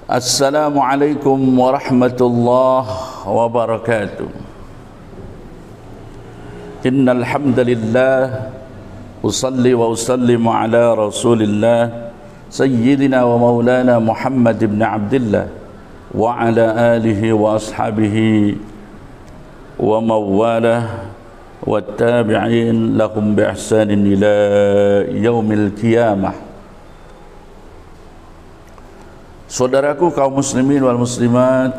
Assalamualaikum warahmatullahi wabarakatuh. Innal hamdalillah usalli wa usallimu ala Rasulillah sayyidina wa maulana Muhammad ibn Abdullah wa ala alihi wa ashabihi wa mawalah wa tabi'in lahum bi ihsanin ila yaumil qiyamah. Saudaraku kaum muslimin wal muslimat,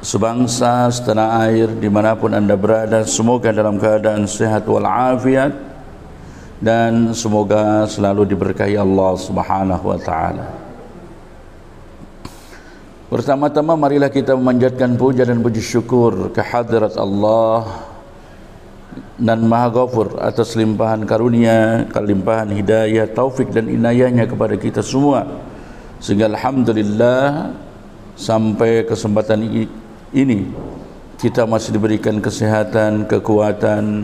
sebangsa, setanah air, dimanapun anda berada, semoga dalam keadaan sehat walafiat dan semoga selalu diberkahi Allah Subhanahu wa ta'ala. Pertama-tama marilah kita memanjatkan puja dan puji syukur kehadirat Allah dan Maha Ghafur atas limpahan karunia, kelimpahan hidayah, taufik dan inayahnya kepada kita semua, sehingga alhamdulillah sampai kesempatan ini kita masih diberikan kesehatan, kekuatan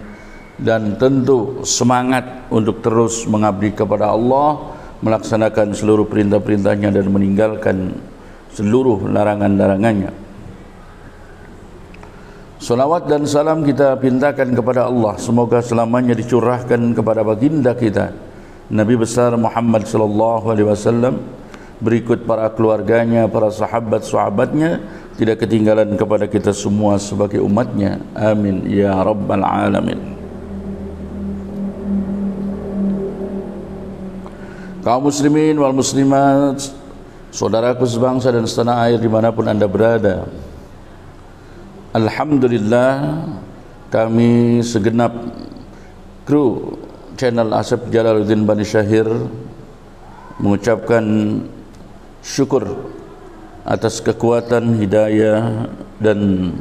dan tentu semangat untuk terus mengabdi kepada Allah, melaksanakan seluruh perintah-perintahnya dan meninggalkan seluruh larangan-larangannya. Salawat dan salam kita pintakan kepada Allah, semoga selamanya dicurahkan kepada baginda kita Nabi besar Muhammad sallallahu alaihi wasallam, berikut para keluarganya, para sahabat-sahabatnya, tidak ketinggalan kepada kita semua sebagai umatnya. Amin ya rabbal alamin. Kaum muslimin wal muslimat, saudaraku sebangsa dan setanah air dimanapun anda berada, alhamdulillah kami segenap kru channel Asep Jalaluddin Bani Syahir mengucapkan syukur atas kekuatan, hidayah dan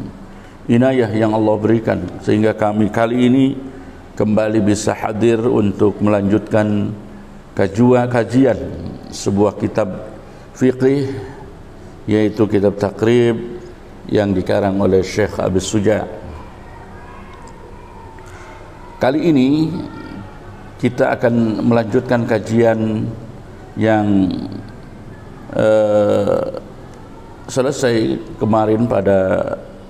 inayah yang Allah berikan, sehingga kami kali ini kembali bisa hadir untuk melanjutkan kajian sebuah kitab fiqih, yaitu kitab Taqrib yang dikarang oleh Syekh Abi Suja. Kali ini kita akan melanjutkan kajian yang selesai kemarin pada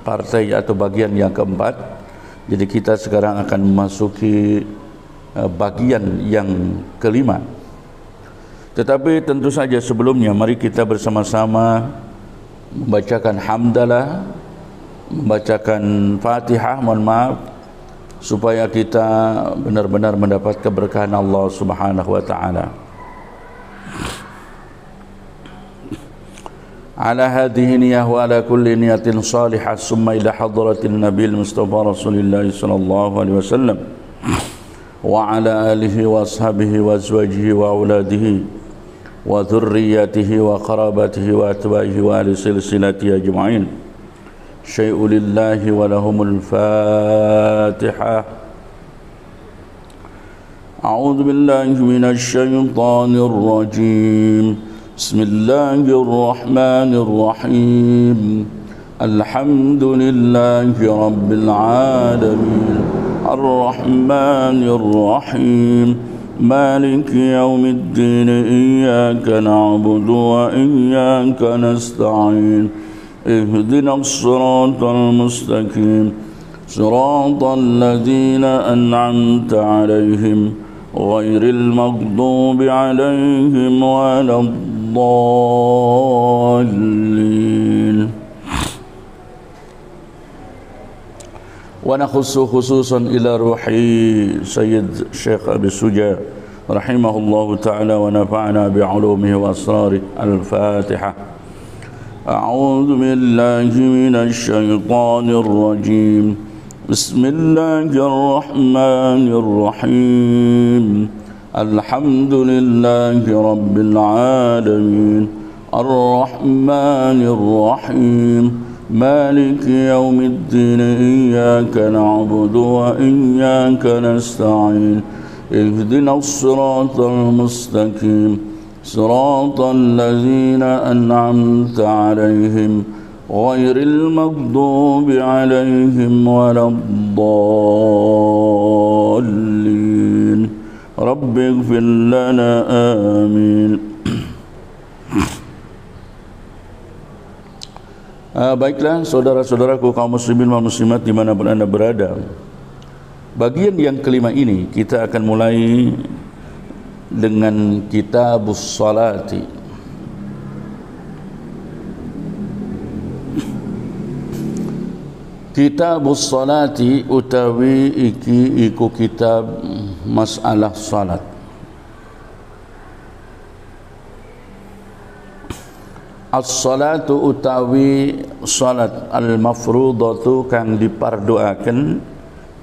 partai atau bagian yang keempat. Jadi kita sekarang akan memasuki bagian yang kelima. Tetapi tentu saja sebelumnya mari kita bersama-sama membacakan hamdalah, membacakan Fatihah, mohon maaf, supaya kita benar-benar mendapat keberkahan Allah Subhanahu wa ta'ala. Ala hadhihi niyah wa ala kulli niyatin salihah, summa ila hadratin nabil mustafa rasulillah sallallahu alaihi wasallam wa ala alihi wa ashabihi wa azwajihi wa auladihi wa dhurriyyatihi wa qarabatihi wa atba'ihi wa ahli silsilati ajma'in. Syai'u lillahi wa lahumul fatihah. A'udzu billahi minasy syaithanir rajim. Bismillahirrahmanirrahim. Alhamdulillahi rabbil alamin. Ar-Rahmanir-Rahim. Maliki yaumiddin. Iyyaka na'budu wa iyyaka nasta'in. Ihdinas siratal mustaqim. Siratal ladzina an'amta 'alaihim ghairil maghdubi 'alaihim waladdallin. Wa nakhussu khususan ila ruhi Sayyid Syekh Abi Suja rahimahullahu ta'ala wa nafa'ana bi'ulumihi wa asrarih. Al-Fatihah. A'udzu billahi minasy syaithanir rajim. Bismillahirrahmanirrahim. Alhamdulillahi rabbil alamin. Ar-Rahmanir Rahim. مالك يوم الدين إياك نعبد وإياك نستعين اهدنا الصراط المستقيم صراط الذين أنعمت عليهم غير المغضوب عليهم ولا الضالين رب اغفر لنا آمين. Baiklah saudara-saudaraku kaum muslimin wal muslimat dimanapun anda berada, bagian yang kelima ini kita akan mulai dengan kitabus salati. Kitabus salati utawi iki iku kitab masalah salat. As-salatu utawi salat al-mafrudatu kang diparduaken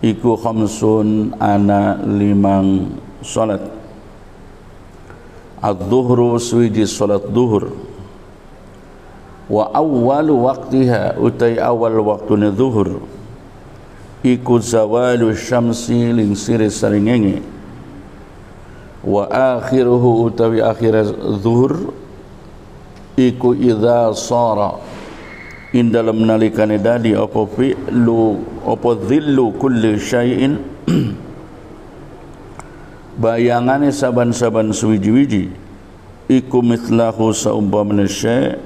iku khamsun ana limang salat. Adz-dzuhru suwiji salat zuhur. Wa awwalu waqtiha utai awal waktuna zuhur iku zawalu syamsi ling sire saringenge. Wa akhiruhu utawi akhir zuhur iku idza sara in dalam nalikane dadi apa fi'lu apa dhillu kulli syai'in bayangane saban-saban suwiji-wiji iku mithlahu saumpamana syai'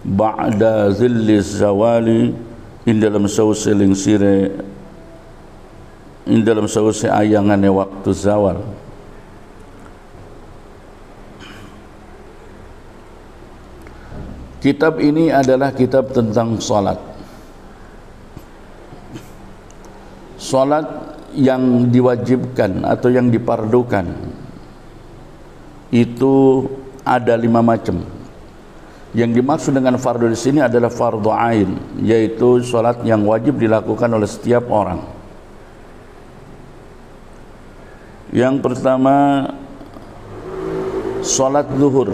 ba'da dhilli zawali in dalam sause lingsire in dalam sause ayangane waktu zawal. Kitab ini adalah kitab tentang salat. Salat yang diwajibkan atau yang dipardukan itu ada 5 macam. Yang dimaksud dengan fardu di sini adalah fardu ain, yaitu salat yang wajib dilakukan oleh setiap orang. Yang pertama salat zuhur.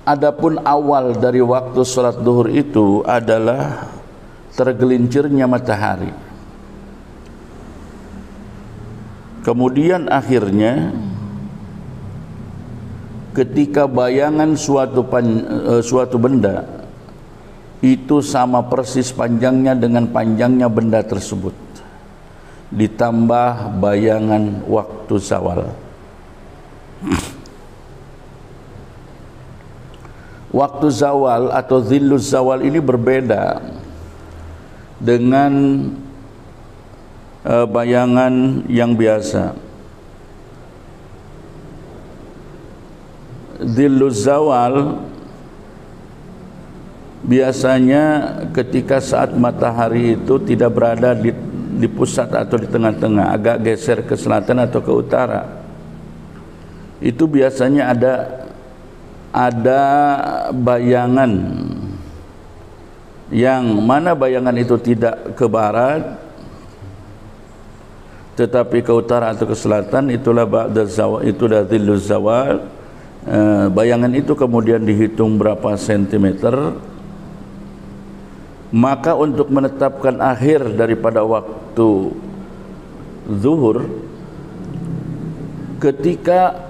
Adapun awal dari waktu salat zuhur itu adalah tergelincirnya matahari. Kemudian akhirnya ketika bayangan suatu benda itu sama persis panjangnya dengan panjangnya benda tersebut, ditambah bayangan waktu zawal. Waktu zawal atau zilluz zawal ini berbeda dengan bayangan yang biasa. Zilluz zawal biasanya ketika saat matahari itu tidak berada di pusat atau di tengah-tengah, agak geser ke selatan atau ke utara. Itu biasanya ada bayangan yang mana bayangan itu tidak ke barat tetapi ke utara atau ke selatan, itulah ba'da zawal, itu dah zilluz zawal. Bayangan itu kemudian dihitung berapa sentimeter, maka untuk menetapkan akhir daripada waktu zuhur, ketika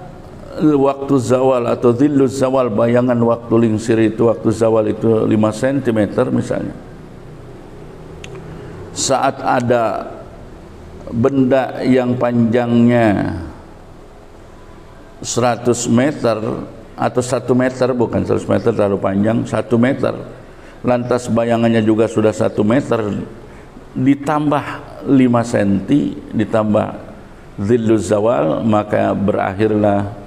waktu zawal atau zilluz zawal, bayangan waktu lingsir itu, waktu zawal itu 5 cm misalnya, saat ada benda yang panjangnya 100 meter atau 1 meter, bukan 100 meter terlalu panjang, 1 meter, lantas bayangannya juga sudah 1 meter, ditambah 5 cm, ditambah zilluz zawal, maka berakhirlah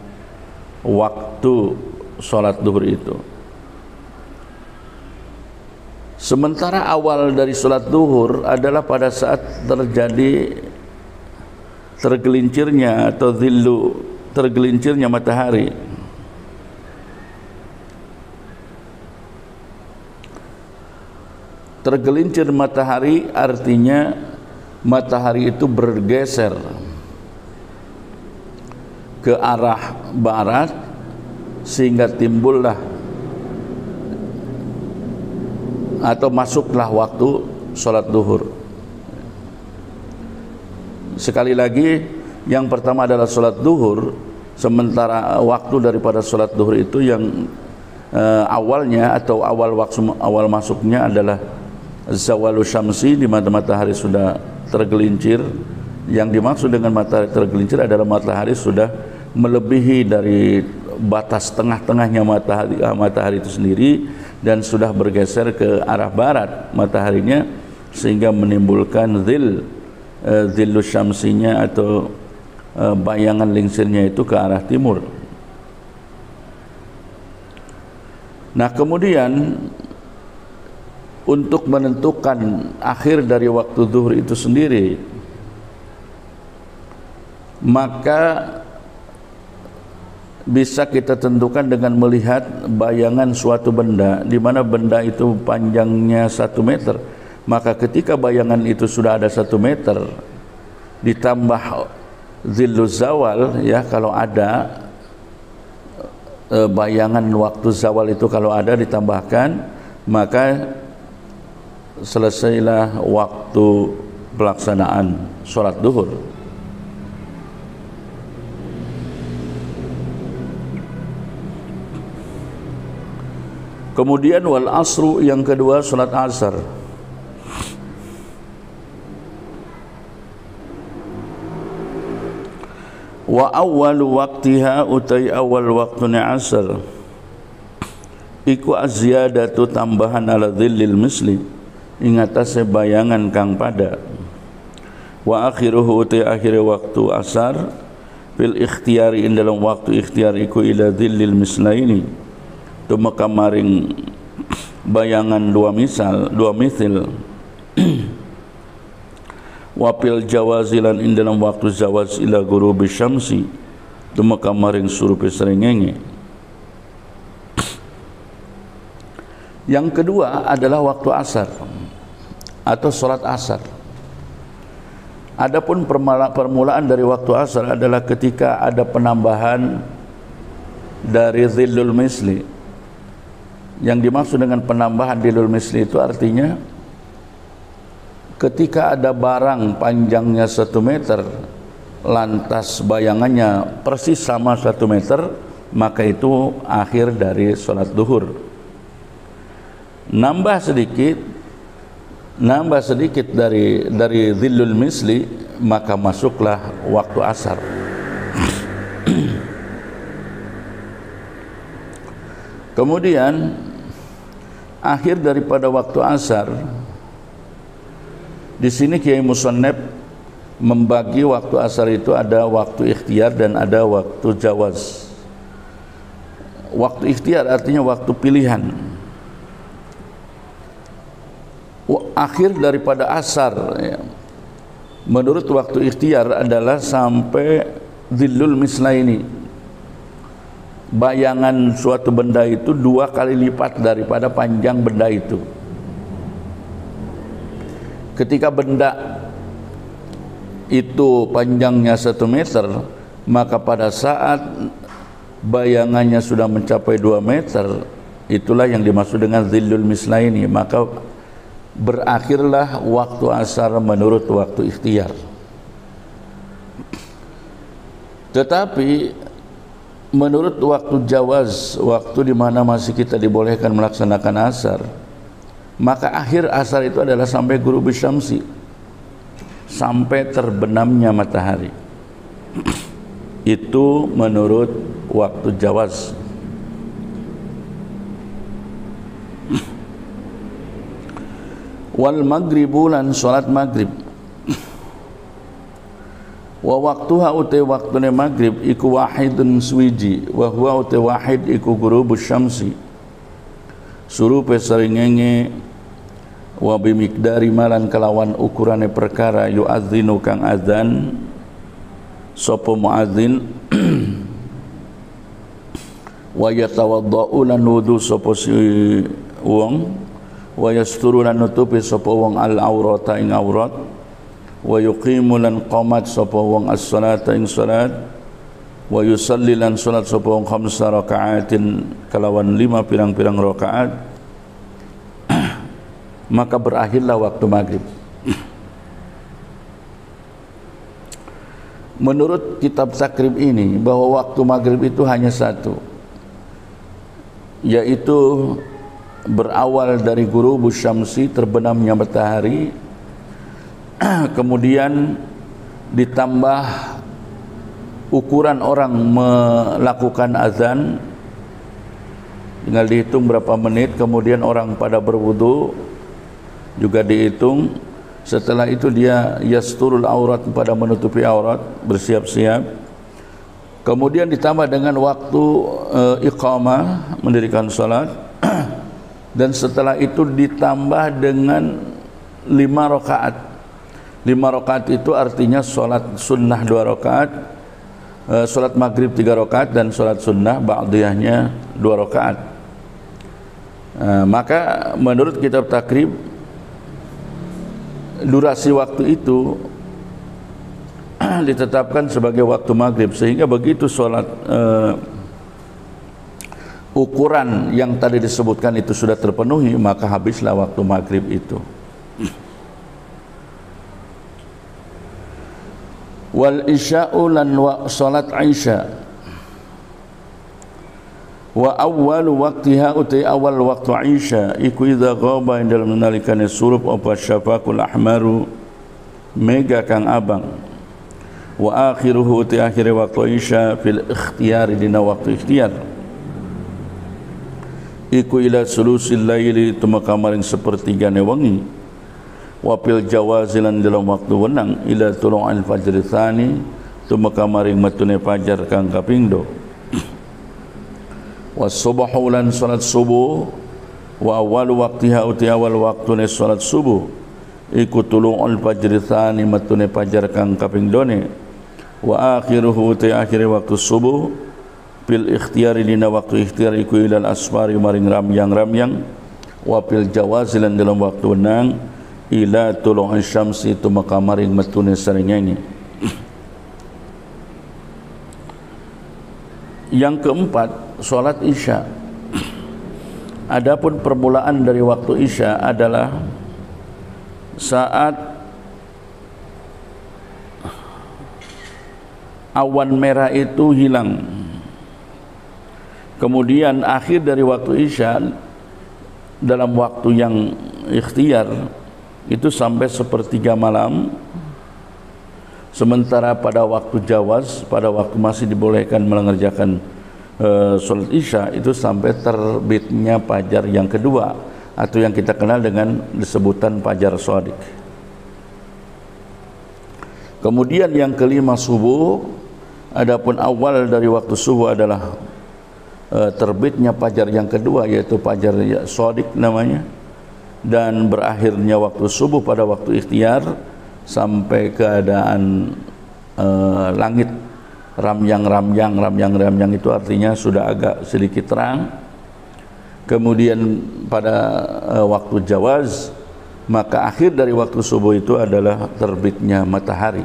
waktu sholat zuhur itu. Sementara awal dari sholat zuhur adalah pada saat terjadi tergelincirnya atau tergelincirnya matahari. Tergelincir matahari artinya matahari itu bergeser ke arah barat sehingga timbullah atau masuklah waktu sholat duhur. Sekali lagi, yang pertama adalah sholat duhur, sementara waktu daripada sholat duhur itu yang awalnya atau awal masuknya adalah zawalu syamsi, di mana matahari sudah tergelincir. Yang dimaksud dengan matahari tergelincir adalah matahari sudah melebihi dari batas tengah-tengahnya matahari itu sendiri dan sudah bergeser ke arah barat mataharinya, sehingga menimbulkan zillu syamsinya atau bayangan lingsirnya itu ke arah timur. Nah, kemudian untuk menentukan akhir dari waktu zuhur itu sendiri, maka bisa kita tentukan dengan melihat bayangan suatu benda, di mana benda itu panjangnya 1 meter. Maka ketika bayangan itu sudah ada 1 meter ditambah zillu zawal, ya, kalau ada bayangan waktu zawal itu kalau ada ditambahkan, maka selesailah waktu pelaksanaan sholat duhur. Kemudian wal asru, yang kedua sholat asar. Wa awwalu waqtiha, utai awal waktuna asar, iku azyadatu, tambahan ala dhillil misli, ingatase bayangan kang pada. Wa akhiruhu, utai akhir waktu asar, fil ikhtiyari, in dalam waktu ikhtiar iku ila dhillil mislaini, tumeka maring bayangan dua mithil. Wapil jawazilan, in dalam waktu zawaz ila ghurubi syamsi, tumeka maring surupe srengenge. Yang kedua adalah waktu asar atau sholat asar. Adapun permulaan dari waktu asar adalah ketika ada penambahan dari dhillul misli. Yang dimaksud dengan penambahan dhillul misli itu artinya ketika ada barang panjangnya 1 meter lantas bayangannya persis sama 1 meter, maka itu akhir dari sholat duhur. Nambah sedikit dari dhillul misli, maka masuklah waktu asar. Kemudian akhir daripada waktu asar, di sini Kiai Musannaf membagi waktu asar itu ada waktu ikhtiar dan ada waktu jawaz. Waktu ikhtiar artinya waktu pilihan. Akhir daripada asar, ya, menurut waktu ikhtiar adalah sampai dhillul mislaini. Bayangan suatu benda itu 2 kali lipat daripada panjang benda itu. Ketika benda itu panjangnya 1 meter, maka pada saat bayangannya sudah mencapai 2 meter, itulah yang dimaksud dengan dhillul mislaini, maka berakhirlah waktu asar menurut waktu ikhtiar. Tetapi menurut waktu jawaz, waktu di mana masih kita dibolehkan melaksanakan asar, maka akhir asar itu adalah sampai ghurubi syamsi, sampai terbenamnya matahari. Itu menurut waktu jawaz. Wal maghribu, lan salat maghrib. Wa waktuha, utai waktune maghrib iku wahidun suwiji, wa huwa utai wahid iku ghurubus syamsi, surupe srengenge, wa bimiqdari malan kelawan ukurane perkara yu'adzinu kang adzan sapa muadzin, wa yatawaddau lan wudu sapa si wong, wa yasturu lan nutupi sapa wong al aurata ing aurat, wa yuqimu lan qamat sapa wong as-salata ing salat, wa yusalli lan salat sapa wong 5 rakaatin kalawan 5 pirang-pirang rakaat, maka berakhirlah waktu maghrib. Menurut kitab takrib ini, bahwa waktu maghrib itu hanya satu, yaitu berawal dari ghurubus syamsi, terbenamnya matahari, kemudian ditambah ukuran orang melakukan azan, tinggal dihitung berapa menit, kemudian orang pada berwudu juga dihitung. Setelah itu dia yasturul aurat, pada menutupi aurat, bersiap-siap. Kemudian ditambah dengan waktu iqamah, mendirikan salat. Dan setelah itu ditambah dengan 5 rakaat. 5 rakaat itu artinya salat sunnah 2 rakaat, salat maghrib 3 rakaat, dan salat sunnah ba'diyahnya 2 rakaat. Maka menurut kitab takrib, durasi waktu itu ditetapkan sebagai waktu maghrib, sehingga begitu sholat ukuran yang tadi disebutkan itu sudah terpenuhi, maka habislah waktu maghrib itu. Wal isya'u lan sholat isya, wa awwalu waqtiha utai awal waktu isya iku idza ghaba ing dalam nalikane surup apa syafaqul ahmaru mega kang abang, wa akhiruhu utai akhir waktu isya fil ikhtiyar dina waktu ikhtiyar iku ila sulusil laili tumaka maring sepertigane wengi, wa fil jawazilan dalam waktu wenang ila tulu'il fajr tsani tumaka maring metune fajar kang kapindho, was-subuhu lan salat subuh, wa awal waqtiha uti awal waktune salat subuh iku tulu'ul fajr tsani matune fajar kang kaping done, wa akhiruhu uti akhir waktu subuh bil ikhtiyari dina waktu ikhtiyar iku ilal asfari maring ramyang-ramyang, wa bil jawazilan dalam waktu wenang ila tulu'il syamsi tumaka maring matune srengenge. Yang keempat, sholat isya. Adapun permulaan dari waktu isya adalah saat awan merah itu hilang. Kemudian akhir dari waktu isya dalam waktu yang ikhtiar itu sampai sepertiga malam. Sementara pada waktu jawaz, pada waktu masih dibolehkan mengerjakan sholat isya, itu sampai terbitnya fajar yang kedua, atau yang kita kenal dengan disebutan fajar shadiq. Kemudian yang kelima subuh. Adapun awal dari waktu subuh adalah terbitnya fajar yang kedua, yaitu fajar shadiq namanya, dan berakhirnya waktu subuh pada waktu ikhtiar sampai keadaan langit ramyang itu artinya sudah agak sedikit terang. Kemudian pada waktu jawaz, maka akhir dari waktu subuh itu adalah terbitnya matahari.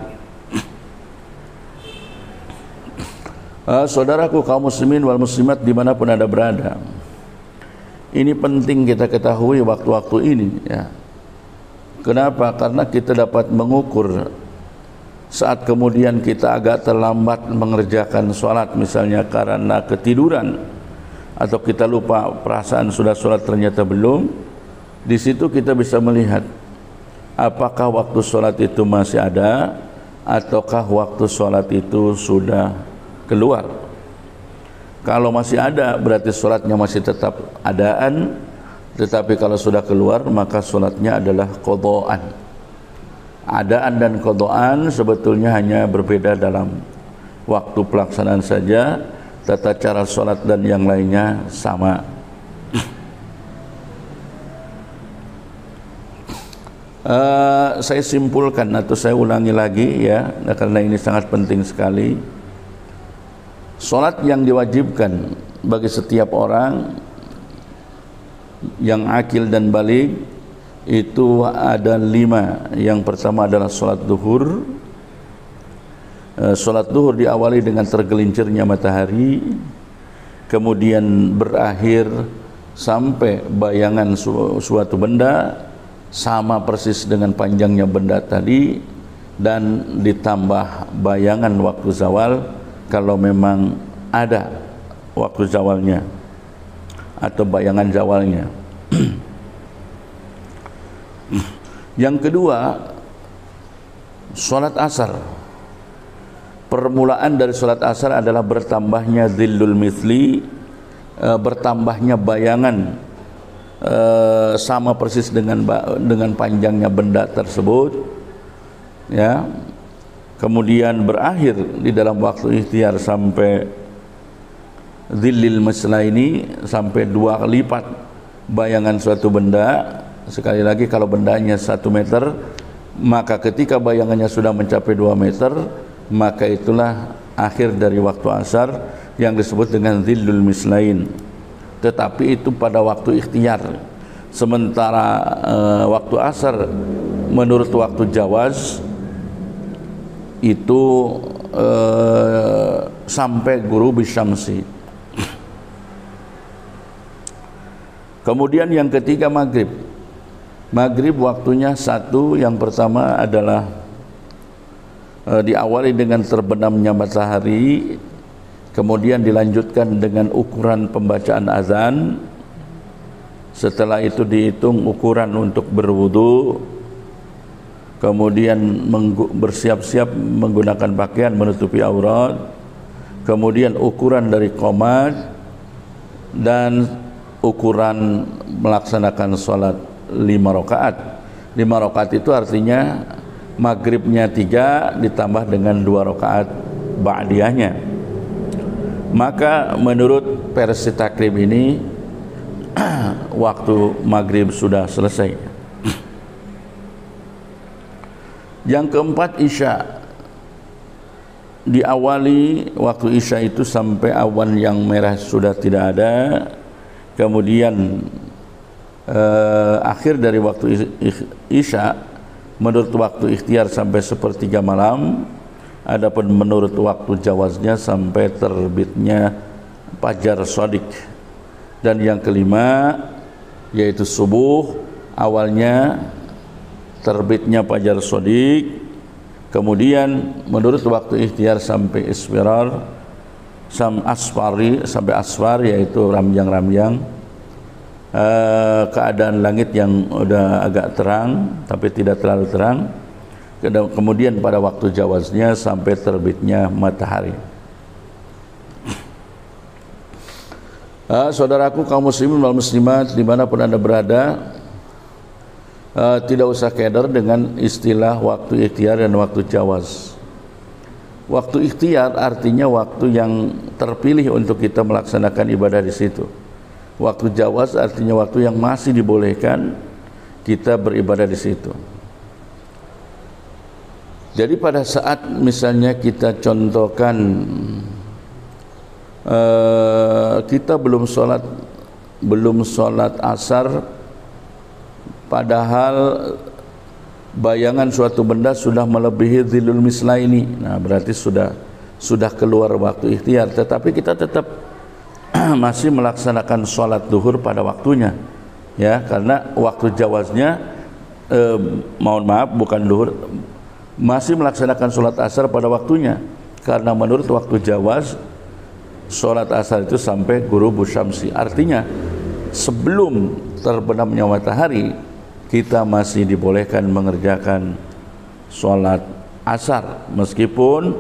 Saudaraku kaum muslimin wal muslimat dimanapun Anda berada, ini penting kita ketahui waktu-waktu ini, ya. Kenapa? Karena kita dapat mengukur saat kemudian kita agak terlambat mengerjakan sholat, misalnya karena ketiduran atau kita lupa perasaan sudah sholat ternyata belum. Di situ kita bisa melihat apakah waktu sholat itu masih ada ataukah waktu sholat itu sudah keluar. Kalau masih ada berarti sholatnya masih tetap adaan. Tetapi kalau sudah keluar maka sholatnya adalah qadhaan. Adaan dan qadhaan sebetulnya hanya berbeda dalam waktu pelaksanaan saja, tata cara sholat dan yang lainnya sama. Saya simpulkan atau saya ulangi lagi, ya, karena ini sangat penting sekali. Sholat yang diwajibkan bagi setiap orang yang akil dan baligh itu ada 5. Yang pertama adalah sholat duhur. Sholat duhur diawali dengan tergelincirnya matahari, kemudian berakhir sampai bayangan suatu benda, sama persis dengan panjangnya benda tadi, dan ditambah bayangan waktu zawal kalau memang ada waktu zawalnya atau bayangan zawalnya. Yang kedua, salat asar. Permulaan dari salat asar adalah bertambahnya dhillul mithli, bertambahnya bayangan sama persis dengan panjangnya benda tersebut, ya. Kemudian berakhir di dalam waktu ikhtiar sampai dhillil misla ini, sampai 2 lipat bayangan suatu benda. Sekali lagi, kalau bendanya 1 meter, maka ketika bayangannya sudah mencapai 2 meter, maka itulah akhir dari waktu asar yang disebut dengan dhillul mislain. Tetapi itu pada waktu ikhtiar. Sementara waktu asar menurut waktu jawaz itu sampai ghurubi syamsi. Kemudian yang ketiga, maghrib. Maghrib waktunya satu. Yang pertama adalah diawali dengan terbenamnya matahari, kemudian dilanjutkan dengan ukuran pembacaan azan. Setelah itu dihitung ukuran untuk berwudu, kemudian bersiap-siap menggunakan pakaian menutupi aurat, kemudian ukuran dari qomat, dan ukuran melaksanakan sholat 5 rakaat. 5 rakaat itu artinya maghribnya 3 ditambah dengan 2 rakaat ba'diyahnya. Maka menurut versi takrib ini waktu maghrib sudah selesai. Yang keempat, isya. Diawali waktu isya itu sampai awan yang merah sudah tidak ada. Kemudian akhir dari waktu isya menurut waktu ikhtiar sampai 1/3 malam. Adapun menurut waktu jawaznya sampai terbitnya fajar shadiq. Dan yang kelima yaitu subuh, awalnya terbitnya fajar shadiq, kemudian menurut waktu ikhtiar sampai isfirar, sampai asfar, yaitu ramyang-ramyang, keadaan langit yang udah agak terang tapi tidak terlalu terang. Kemudian pada waktu jawaznya sampai terbitnya matahari. Saudaraku kaum muslimin wal muslimat dimanapun anda berada, tidak usah keder dengan istilah waktu ikhtiar dan waktu jawaz. Waktu ikhtiar artinya waktu yang terpilih untuk kita melaksanakan ibadah di situ. Waktu jawaz artinya waktu yang masih dibolehkan kita beribadah di situ. Jadi pada saat misalnya kita contohkan kita belum sholat asar, padahal bayangan suatu benda sudah melebihi dhillul misla ini, nah berarti sudah keluar waktu ikhtiar. Tetapi kita tetap masih melaksanakan sholat duhur pada waktunya, ya, karena waktu jawaznya mohon maaf bukan duhur, masih melaksanakan sholat asar pada waktunya, karena menurut waktu jawaz sholat asar itu sampai ghurubu syamsi. Artinya sebelum terbenamnya matahari kita masih dibolehkan mengerjakan sholat asar, meskipun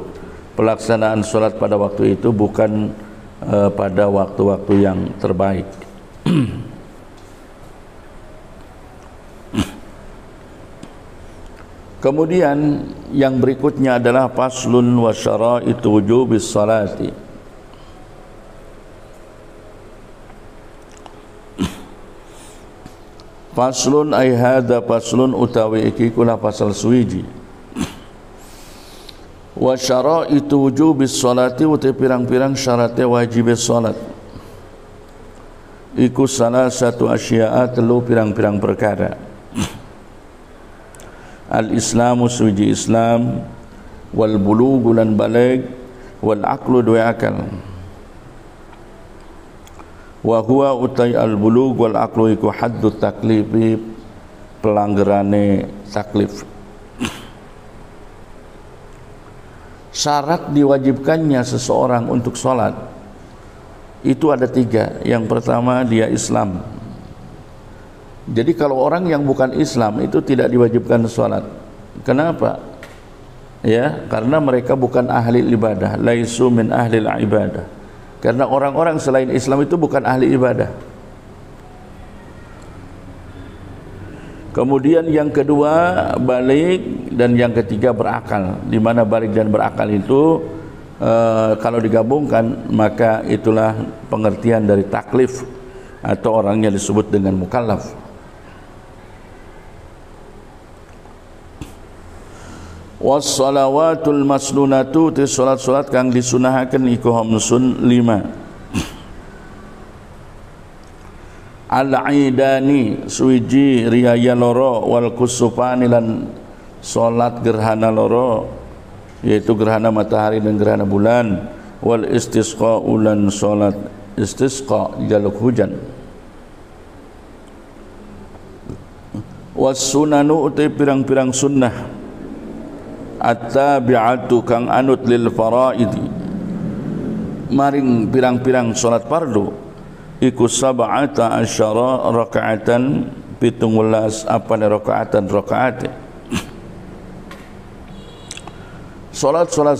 pelaksanaan sholat pada waktu itu bukan pada waktu-waktu yang terbaik. Kemudian yang berikutnya adalah faslun wa syaraitu wujubis salati. Faslun ay hadza faslun utawi iki kula pasal suwiji. Wa syaraitu wujubis salati uti pirang-pirang syaratnya wajib salat. Iku salah satu asya'a telu pirang-pirang perkara. Al-Islamu suwiji Islam, wal bulughu lan baligh, wal aqlu dua akal. Wa huwa utai al-bulugh wal aqlu iku haddut taklifi, pelanggarane taklif. Syarat diwajibkannya seseorang untuk sholat itu ada 3. Yang pertama, dia Islam. Jadi kalau orang yang bukan Islam itu tidak diwajibkan sholat. Kenapa? Ya, karena mereka bukan ahli ibadah. Laisu min ahli ibadah. Karena orang-orang selain Islam itu bukan ahli ibadah. Kemudian yang kedua balik, dan yang ketiga berakal. Di mana balik dan berakal itu kalau digabungkan maka itulah pengertian dari taklif atau orangnya disebut dengan mukallaf. Wassalawatul masnunatu, ti salat-salat kang disunahaken iku hamsun 5. Al-aidani, suwiji riyaya loro, wal kusufani lan salat gerhana loro, yaitu gerhana matahari dan gerhana bulan, wal istisqa ulan salat istisqa jaluk hujan. Was sunanu utai pirang-pirang sunnah at-tabi'atu kang anut lil faraidi maring pirang-pirang salat fardu iku sab'ata asyara rakaatan 17 apane rakaatan rakaat. Salat-salat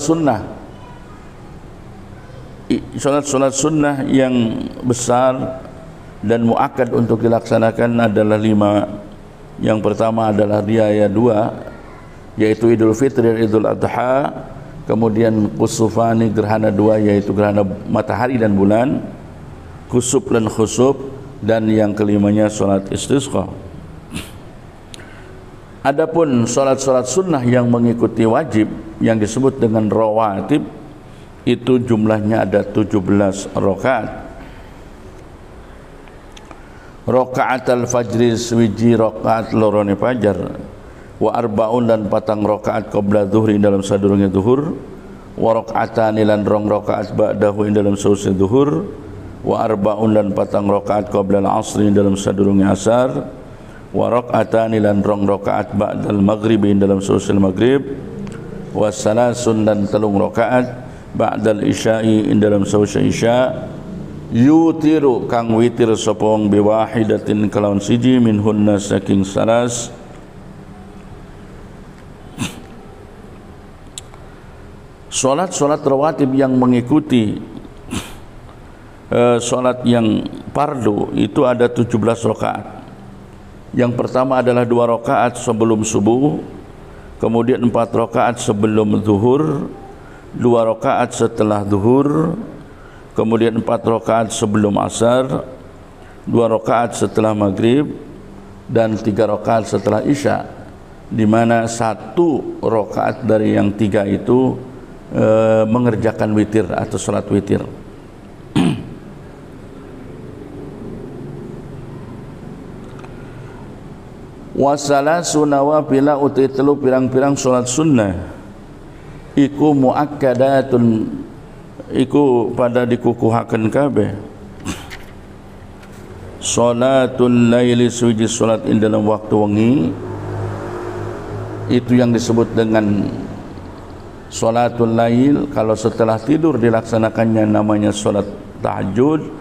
sunnah yang besar dan muakkad untuk dilaksanakan adalah 5. Yang pertama adalah riyaya 2, yaitu Idul Fitri dan Idul Adha. Kemudian kusufani, gerhana 2, yaitu gerhana matahari dan bulan, kusuf dan khusuf, dan yang kelimanya salat istisqa. Adapun salat-salat sunnah yang mengikuti wajib yang disebut dengan rawatib itu jumlahnya ada 17 rakaat. Rakaat al-fajri swiji rakaat lorone fajar, wa arba'un dan 4 rakaat qabla zuhri dalam sadurunge zuhur, wa rakaatani lan 2 rakaat ba'dahu dalam sausé zuhur, wa arba'un dan 4 rakaat qabla al-'asri dalam sadurunge asar, wa rakaatani lan 2 rakaat ba'dal maghribi dalam sausé maghrib, wa salasun dan 3 rakaat ba'dal isya'i dalam sausé isya. Yutiru kang witir sapa wong biwahidatin kalawan siji minhunna saking salas. Salat-salat rawatib yang mengikuti salat yang fardu itu ada 17 rakaat. Yang pertama adalah 2 rakaat sebelum subuh, kemudian 4 rakaat sebelum zuhur, 2 rakaat setelah zuhur, kemudian 4 rakaat sebelum asar, 2 rakaat setelah maghrib, dan 3 rakaat setelah isya, di mana 1 rakaat dari yang 3 itu mengerjakan witir atau salat witir. Wasalasu nawafila uti 3 pirang-pirang salat sunnah iku muakkadatun, iku pada dikukuhaken kabeh. Salatul laili suji salat ing dalam waktu wengi, itu yang disebut dengan salatul lail. Kalau setelah tidur dilaksanakannya namanya salat tahajud,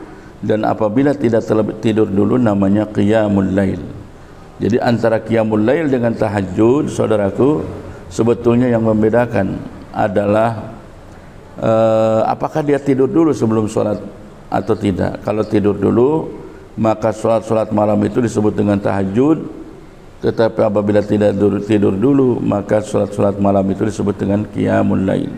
dan apabila tidak tidur dulu namanya qiyamul lail. Jadi antara qiyamul lail dengan tahajud, saudaraku, sebetulnya yang membedakan adalah apakah dia tidur dulu sebelum sholat atau tidak. Kalau tidur dulu maka sholat malam itu disebut dengan tahajud, tetapi apabila tidak tidur dulu maka sholat malam itu disebut dengan qiyamul lail.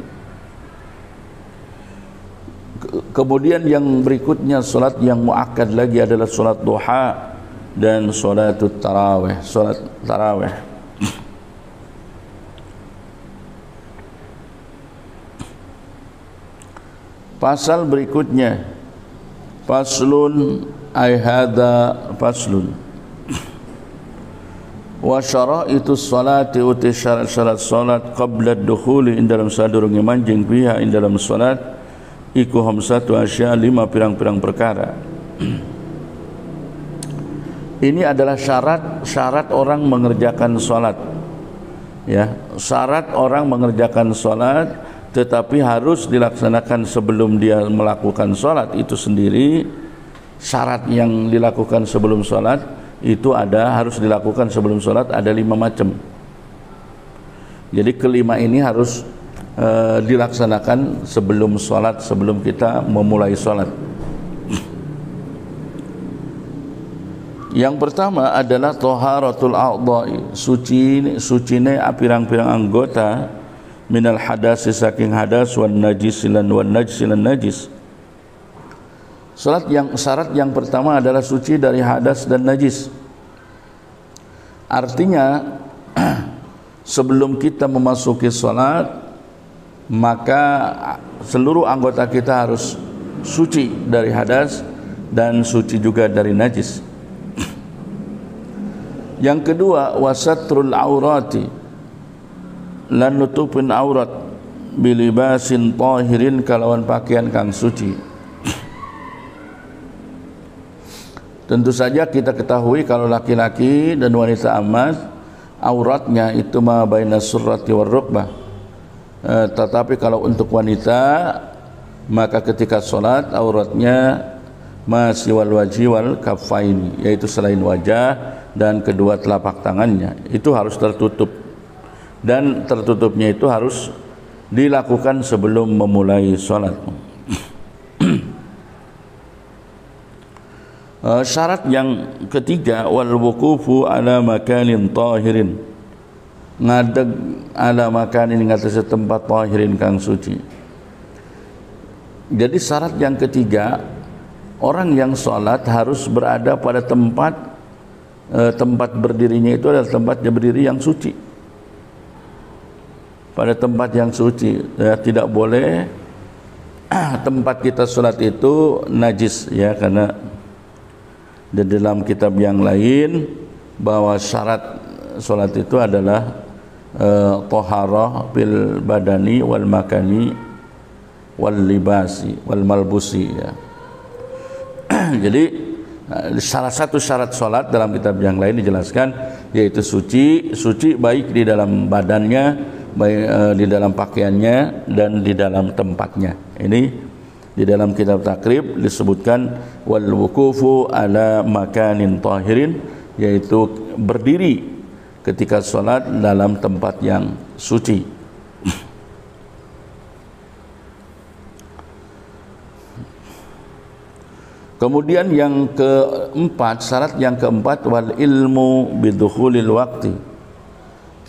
Kemudian yang berikutnya sholat yang muakkad lagi adalah sholat duha dan sholat tarawih. Sholat tarawih pasal berikutnya, faslun ay hadza faslun wa syara'itu sholati uti syarat salat qabla ad-dukhuli in dalam sadurunge manjing biha in dalam salat iku hamsatu asya 5 pirang-pirang perkara. Ini adalah syarat orang mengerjakan sholat. Ya, syarat orang mengerjakan sholat, tetapi harus dilaksanakan sebelum dia melakukan sholat itu sendiri. Syarat yang dilakukan sebelum sholat itu harus dilakukan sebelum sholat ada 5 macam. Jadi kelima ini harus dilaksanakan sebelum sholat, sebelum kita memulai sholat. Yang pertama adalah taharatul a'dha'i, sucine pirang-pirang anggota minal hadasi saking hadas wan najis lan najis. Syarat yang pertama adalah suci dari hadas dan najis. Artinya sebelum kita memasuki salat, maka seluruh anggota kita harus suci dari hadas dan suci juga dari najis. Yang kedua, wasatrul aurati, lan nutupin aurat bilibasin tahirin kalawan pakaian kang suci. Tentu saja kita ketahui kalau laki-laki dan wanita amas auratnya itu ma baina surrati war rukbah. Tetapi kalau untuk wanita, maka ketika sholat auratnya masih wal wajhi wal kaffaini, yaitu selain wajah dan kedua telapak tangannya, itu harus tertutup, dan tertutupnya itu harus dilakukan sebelum memulai sholat. Syarat yang ketiga, wal wuqufu ala makanin tahirin, ngadeg ala makanin ngatasi tempat tahirin kang suci. Jadi syarat yang ketiga, orang yang sholat harus berada pada tempat berdirinya itu adalah tempatnya berdiri yang suci, pada tempat yang suci. Ya, tidak boleh tempat kita sholat itu najis, ya, karena di dalam kitab yang lain bahwa syarat sholat itu adalah toharah bil badani wal makani wal libasi wal malbusi, ya. Jadi salah satu syarat sholat dalam kitab yang lain dijelaskan yaitu suci baik di dalam badannya, baik di dalam pakaiannya dan di dalam tempatnya. Ini di dalam kitab takrib disebutkan wal wuqufu ala makanin tahirin, yaitu berdiri ketika sholat dalam tempat yang suci. Kemudian yang keempat, syarat yang keempat, wal ilmu bidukhulil waqti.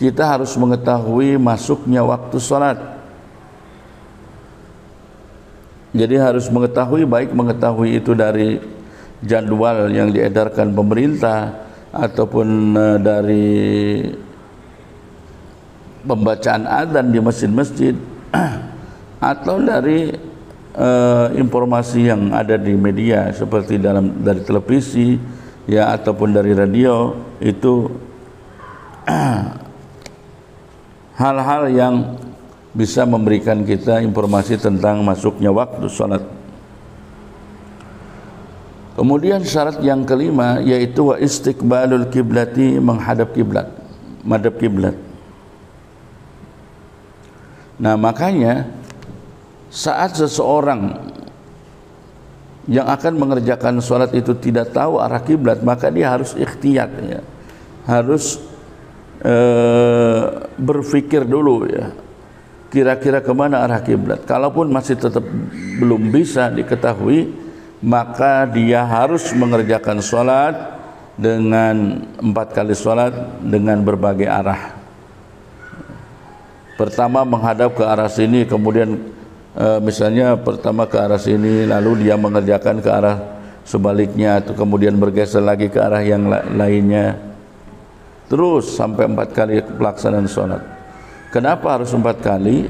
Kita harus mengetahui masuknya waktu salat. Jadi harus mengetahui, baik mengetahui itu dari jadwal yang diedarkan pemerintah ataupun dari pembacaan adzan di masjid-masjid atau dari informasi yang ada di media seperti dari televisi, ya, ataupun dari radio. Itu hal-hal yang bisa memberikan kita informasi tentang masuknya waktu sholat. Kemudian syarat yang kelima yaitu wa istiqbalul kiblati, menghadap kiblat, madhab kiblat. Nah, makanya saat seseorang yang akan mengerjakan sholat itu tidak tahu arah kiblat, maka dia harus ikhtiyat, ya, harus berpikir dulu, ya, kira-kira kemana arah kiblat. Kalaupun masih tetap belum bisa diketahui, maka dia harus mengerjakan sholat dengan 4 kali sholat dengan berbagai arah. Pertama menghadap ke arah sini, kemudian misalnya pertama ke arah sini, lalu dia mengerjakan ke arah sebaliknya, atau kemudian bergeser lagi ke arah yang lainnya, terus sampai 4 kali pelaksanaan sholat. Kenapa harus 4 kali?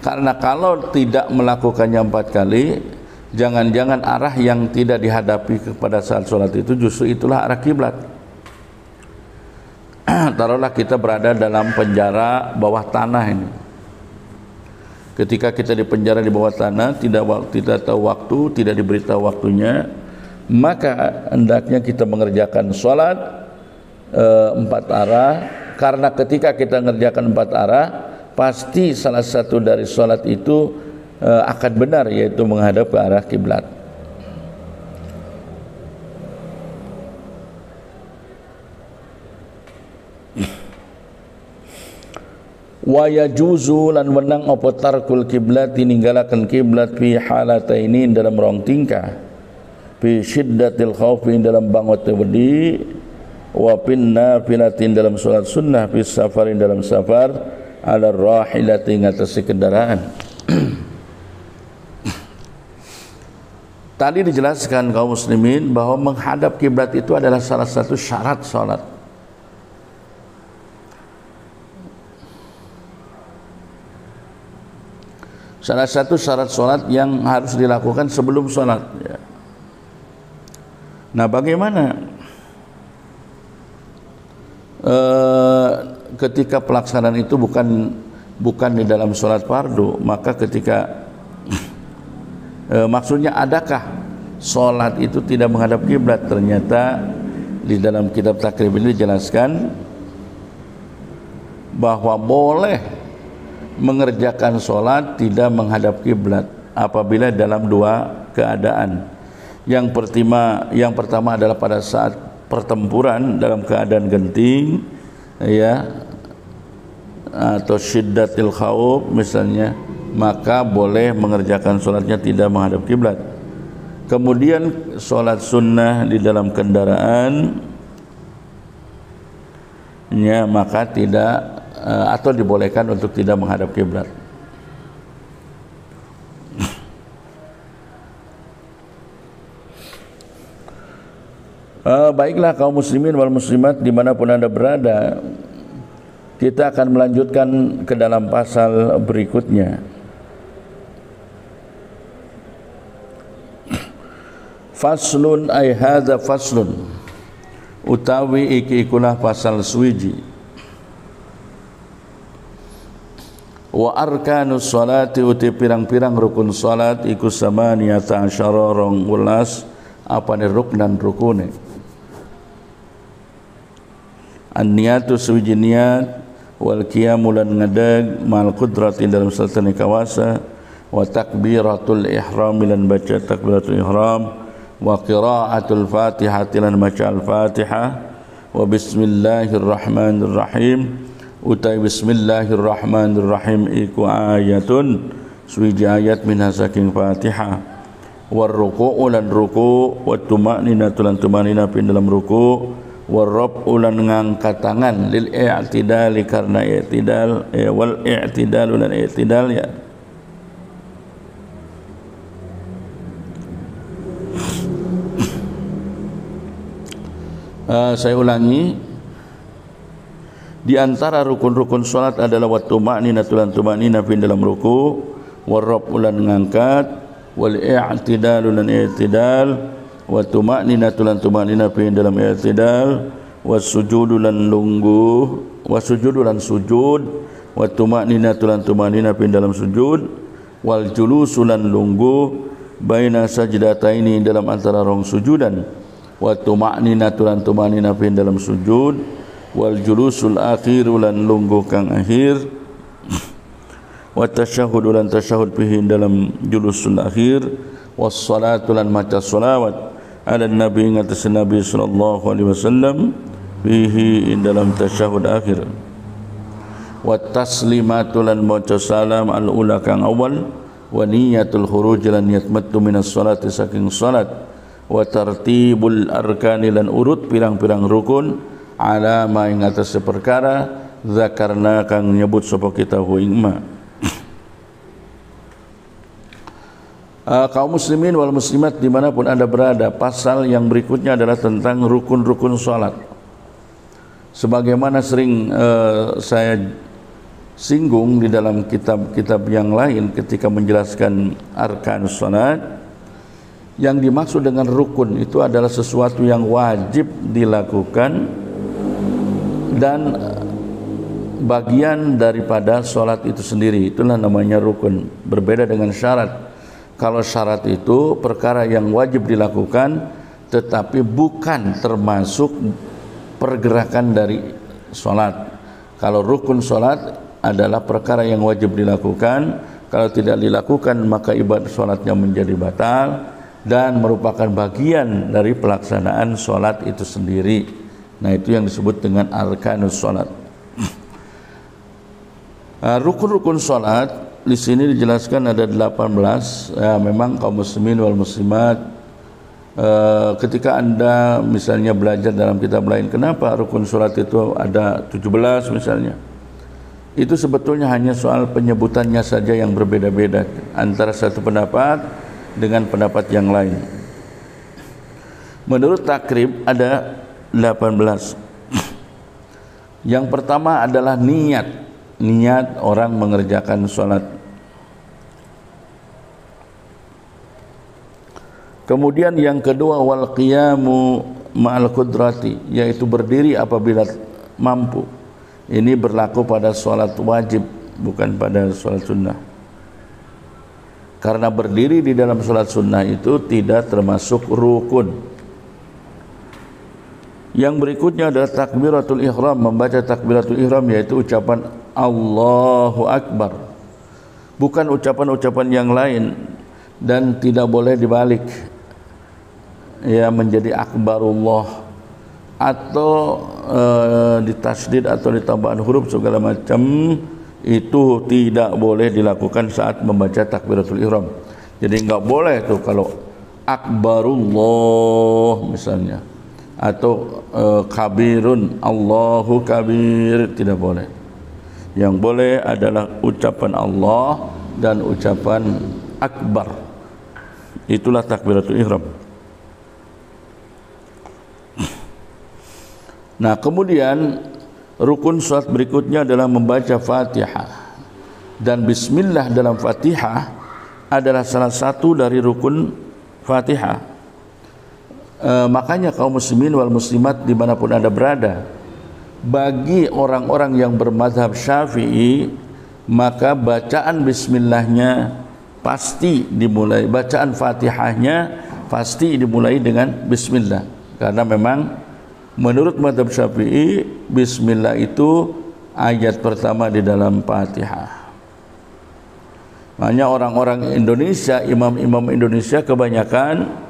Karena kalau tidak melakukannya 4 kali, jangan-jangan arah yang tidak dihadapi pada saat sholat itu justru itulah arah kiblat. Taruhlah kita berada dalam penjara bawah tanah ini. Ketika kita di penjara di bawah tanah, tidak tahu waktu, tidak diberitahu waktunya, maka hendaknya kita mengerjakan sholat 4 arah, karena ketika kita mengerjakan 4 arah pasti salah satu dari sholat itu akan benar, yaitu menghadap ke arah kiblat. Wa yajuzu lan wenang apa tarkul kiblat, ninggalaken kiblat fi halataini dalam rong tingkah, fi syiddatil khaufi dalam bangot wedi, wa fin nafilatin dalam salat sunnah, fi safarin dalam safar, ala rahilati ngatasi kendaraan. Tadi dijelaskan kaum muslimin bahwa menghadap kiblat itu adalah salah satu syarat salat. Salah satu syarat sholat yang harus dilakukan sebelum sholat, ya. Nah, bagaimana ketika pelaksanaan itu bukan di dalam sholat fardu, maka ketika maksudnya adakah sholat itu tidak menghadap kiblat? Ternyata di dalam kitab takrib ini dijelaskan bahwa boleh mengerjakan sholat tidak menghadap kiblat apabila dalam 2 keadaan. Yang pertama adalah pada saat pertempuran dalam keadaan genting, ya, atau syiddatil khauf misalnya, maka boleh mengerjakan sholatnya tidak menghadap kiblat. Kemudian sholat sunnah di dalam kendaraan, ya, maka tidak atau dibolehkan untuk tidak menghadap kiblat. Baiklah kaum muslimin wal muslimat dimanapun anda berada, kita akan melanjutkan ke dalam pasal berikutnya. Faslun ay hadza faslun, utawi iki ikulah pasal suwiji. Wa arkanus salati uti pirang-pirang rukun salat iku samaniyata asyara 12 apane ruknan rukune. An-niyatu suwiji niat, wal qiyamu lan ngadeg mal qudrati dalam satene kawasa, wa takbiratul ihram lan baca takbiratul ihram, wa qiraatul fatihati lan baca al-fatihah, wa bismillahirrahmanirrahim utai bismillahirrahmanirrahim iku ayatun suwiji ayat min saking Fatihah. War ruku'u lan ruku', wa tuma'ninatu lan tumanina pin dalam ruku', war rab'u lan ngangkat tangan lil i'tidali karena i'tidal, wal i'tidalu lan i'tidal, ya. Saya ulangi, di antara rukun-rukun salat adalah wa tuma'ninatu lan tumanina fi dalam ruku', war rab'u lan ngangkat, wal i'tidalu lan i'tidal, wa tuma'ninatu lan tumanina fi dalam i'tidal, was sujudu lan lungguh, was sujudu lan sujud, wa tuma'ninatu lan tumanina fi dalam sujud, wal julusu lan lungguh baina sajdataini dalam antara rong sujudan, wa tuma'ninatu lan tumanina fi dalam sujud, wal julusul akhir lan lungguh kang akhir, wa tasyahhud lan tasyahhud fihi dalam julusul akhir, was salatu lan maca salawat ala nabi ngatas nabi sallallahu alaihi wasallam fihi dalam tasyahhud akhir, wa taslimatu lan maca salam al ula kang awal, wa niyatul khuruj lan niat metu minas salati saking salat, wa tartibul arkani lan urut pirang-pirang rukun ala ma ing atas perkara zakarna kang nyebut sapa kita hu ing ma. Kaum muslimin wal muslimat dimanapun anda berada, pasal yang berikutnya adalah tentang rukun-rukun salat. Sebagaimana sering saya singgung di dalam kitab-kitab yang lain ketika menjelaskan arkan salat, yang dimaksud dengan rukun itu adalah sesuatu yang wajib dilakukan dan bagian daripada sholat itu sendiri. Itulah namanya rukun. Berbeda dengan syarat. Kalau syarat itu perkara yang wajib dilakukan tetapi bukan termasuk pergerakan dari sholat. Kalau rukun sholat adalah perkara yang wajib dilakukan, kalau tidak dilakukan maka ibadah sholatnya menjadi batal dan merupakan bagian dari pelaksanaan sholat itu sendiri. Nah, itu yang disebut dengan arkanus sholat. Rukun-rukun sholat di sini dijelaskan ada 18. Ya, memang kaum muslimin wal muslimat, ketika Anda misalnya belajar dalam kitab lain, kenapa rukun sholat itu ada 17 misalnya, itu sebetulnya hanya soal penyebutannya saja yang berbeda-beda antara satu pendapat dengan pendapat yang lain. Menurut takrib ada 18. Yang pertama adalah niat orang mengerjakan sholat. Kemudian yang kedua wal qiyamu ma'al qudrati, yaitu berdiri apabila mampu. Ini berlaku pada sholat wajib, bukan pada sholat sunnah. Karena berdiri di dalam sholat sunnah itu tidak termasuk rukun. Yang berikutnya adalah takbiratul ihram, membaca takbiratul ihram, yaitu ucapan Allahu Akbar, bukan ucapan-ucapan yang lain, dan tidak boleh dibalik ya menjadi akbarullah atau ditasdid atau ditambahan huruf segala macam. Itu tidak boleh dilakukan saat membaca takbiratul ihram. Jadi enggak boleh tuh kalau akbarullah misalnya, atau kabirun Allahu kabir, tidak boleh. Yang boleh adalah ucapan Allah dan ucapan akbar. Itulah takbiratul ihram. Nah, kemudian rukun salat berikutnya adalah membaca Fatihah, dan bismillah dalam Fatihah adalah salah satu dari rukun Fatihah. Makanya kaum muslimin wal muslimat dimanapun Anda berada, bagi orang-orang yang bermazhab Syafi'i, maka bacaan bismillahnya pasti dimulai, bacaan Fatihahnya pasti dimulai dengan bismillah, karena memang menurut mazhab Syafi'i bismillah itu ayat pertama di dalam Fatihah. Makanya orang-orang Indonesia, imam-imam Indonesia kebanyakan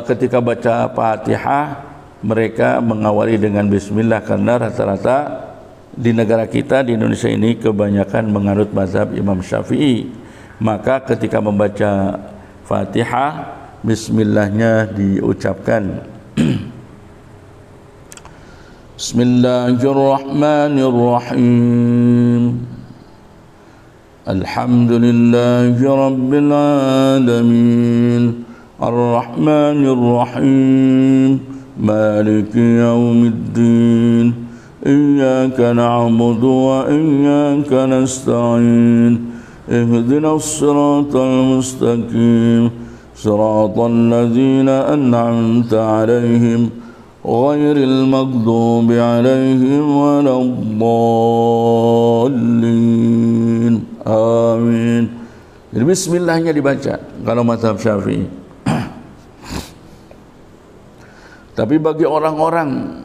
ketika baca Fatihah mereka mengawali dengan bismillah, karena rata-rata di negara kita di Indonesia ini kebanyakan menganut mazhab Imam Syafi'i. Maka ketika membaca Fatihah bismillahnya diucapkan. Bismillahirrahmanirrahim. Alhamdulillahi rabbil alamin. Ar-Rahmanir-Rahim. Maliki yaumiddin. Iyyaka na'budu wa iyyaka nasta'in. Ihdinas siratal mustaqim. Siratal ladzina an'amta 'alaihim ghairil maghdubi 'alaihim waladdallin. Amin. Jadi bismillahnya dibaca kalau mazhab Syafi'i. Tapi bagi orang-orang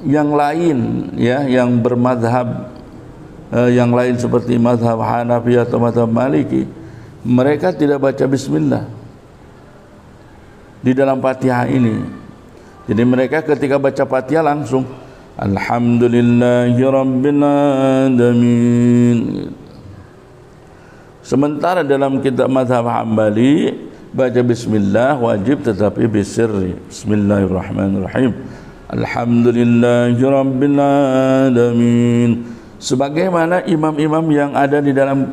yang lain ya, yang bermazhab yang lain seperti mazhab Hanafi atau mazhab Maliki, mereka tidak baca bismillah di dalam Fatihah ini. Jadi mereka ketika baca Fatihah langsung Alhamdulillahi rabbil alamin. Sementara dalam kitab mazhab Hambali baca bismillah wajib, tetapi bisirri. Bismillahirrahmanirrahim. Alhamdulillahi rabbil alamin. Sebagaimana imam-imam yang ada di dalam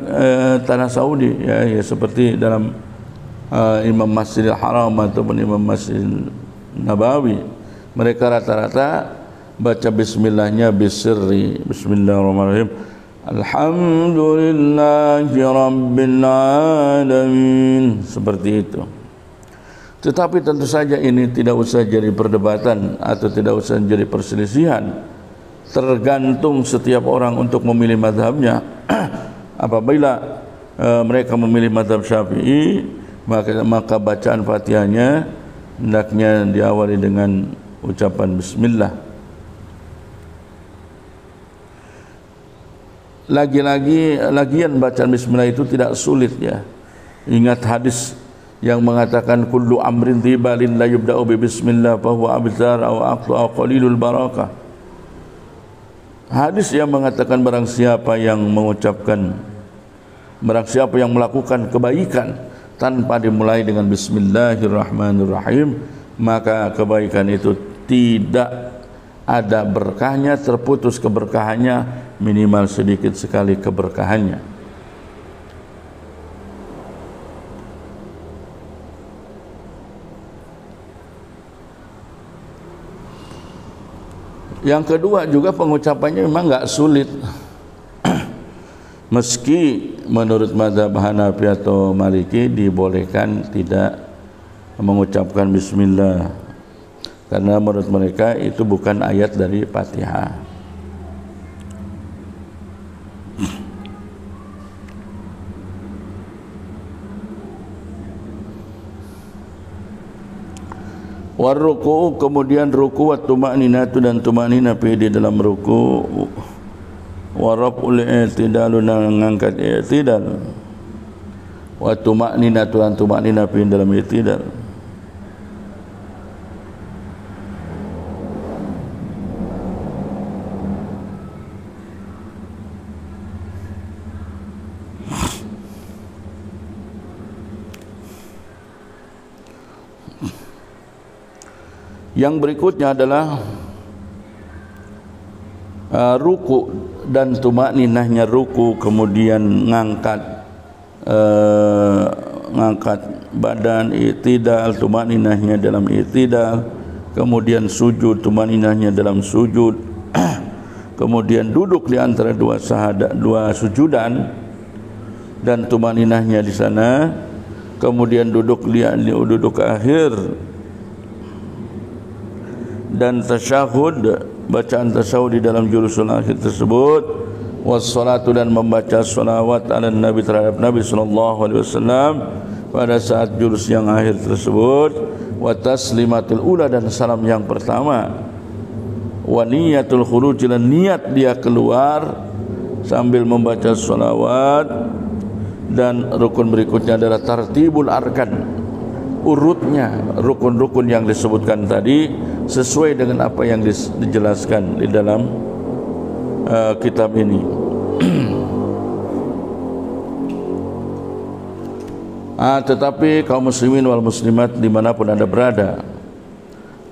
tanah Saudi ya, seperti dalam Imam Masjidil Haram ataupun Imam Masjid Nabawi, mereka rata-rata baca bismillahnya bisirri. Bismillahirrahmanirrahim. Alhamdulillahi rabbil alamin, seperti itu. Tetapi tentu saja ini tidak usah jadi perdebatan atau tidak usah jadi perselisihan. Tergantung setiap orang untuk memilih mazhabnya. Apabila mereka memilih mazhab Syafi'i, maka bacaan Fatihahnya hendaknya diawali dengan ucapan bismillah. Lagian bacaan bismillah itu tidak sulit ya. Ingat hadis yang mengatakan kullu amrin dhibalin la yubda'u bi bismillah fa huwa abtar aw aqtu aw qalilul barakah. Hadis yang mengatakan barang siapa yang melakukan kebaikan tanpa dimulai dengan bismillahirrahmanirrahim, maka kebaikan itu tidak ada berkahnya, terputus keberkahannya, minimal sedikit sekali keberkahannya. Yang kedua juga pengucapannya memang enggak sulit. Meski menurut mazhab Hanafi atau Maliki dibolehkan tidak mengucapkan bismillah, karena menurut mereka itu bukan ayat dari Fatihah. Warruku, kemudian ruku, wa tuma'ninatu, dan tuma'nina di dalam ruku, waraf'ul i'tidalu, dan mengangkat i'tidal, wa tuma'ninatu, dan tuma'nina di dalam i'tidal. Yang berikutnya adalah ruku dan tumakninahnya ruku, kemudian ngangkat badan, i'tidal, tumakninahnya dalam i'tidal, kemudian sujud, tumakninahnya dalam sujud, kemudian duduk di antara dua sujudan dan tumakninahnya di sana, kemudian duduk akhir, dan tasyahud, bacaan tasyahud di dalam jurusul akhir tersebut, wassalatu, dan membaca salawat ala Nabi terhadap Nabi sallallahu alaihi wasallam pada saat jurus yang akhir tersebut, wa taslimatul ula, dan salam yang pertama, wa niyatul khuruj, dan niat dia keluar sambil membaca salawat, dan rukun berikutnya adalah tartibul arkan, urutnya rukun-rukun yang disebutkan tadi sesuai dengan apa yang dijelaskan di dalam kitab ini. Tetapi kaum muslimin wal muslimat dimanapun anda berada,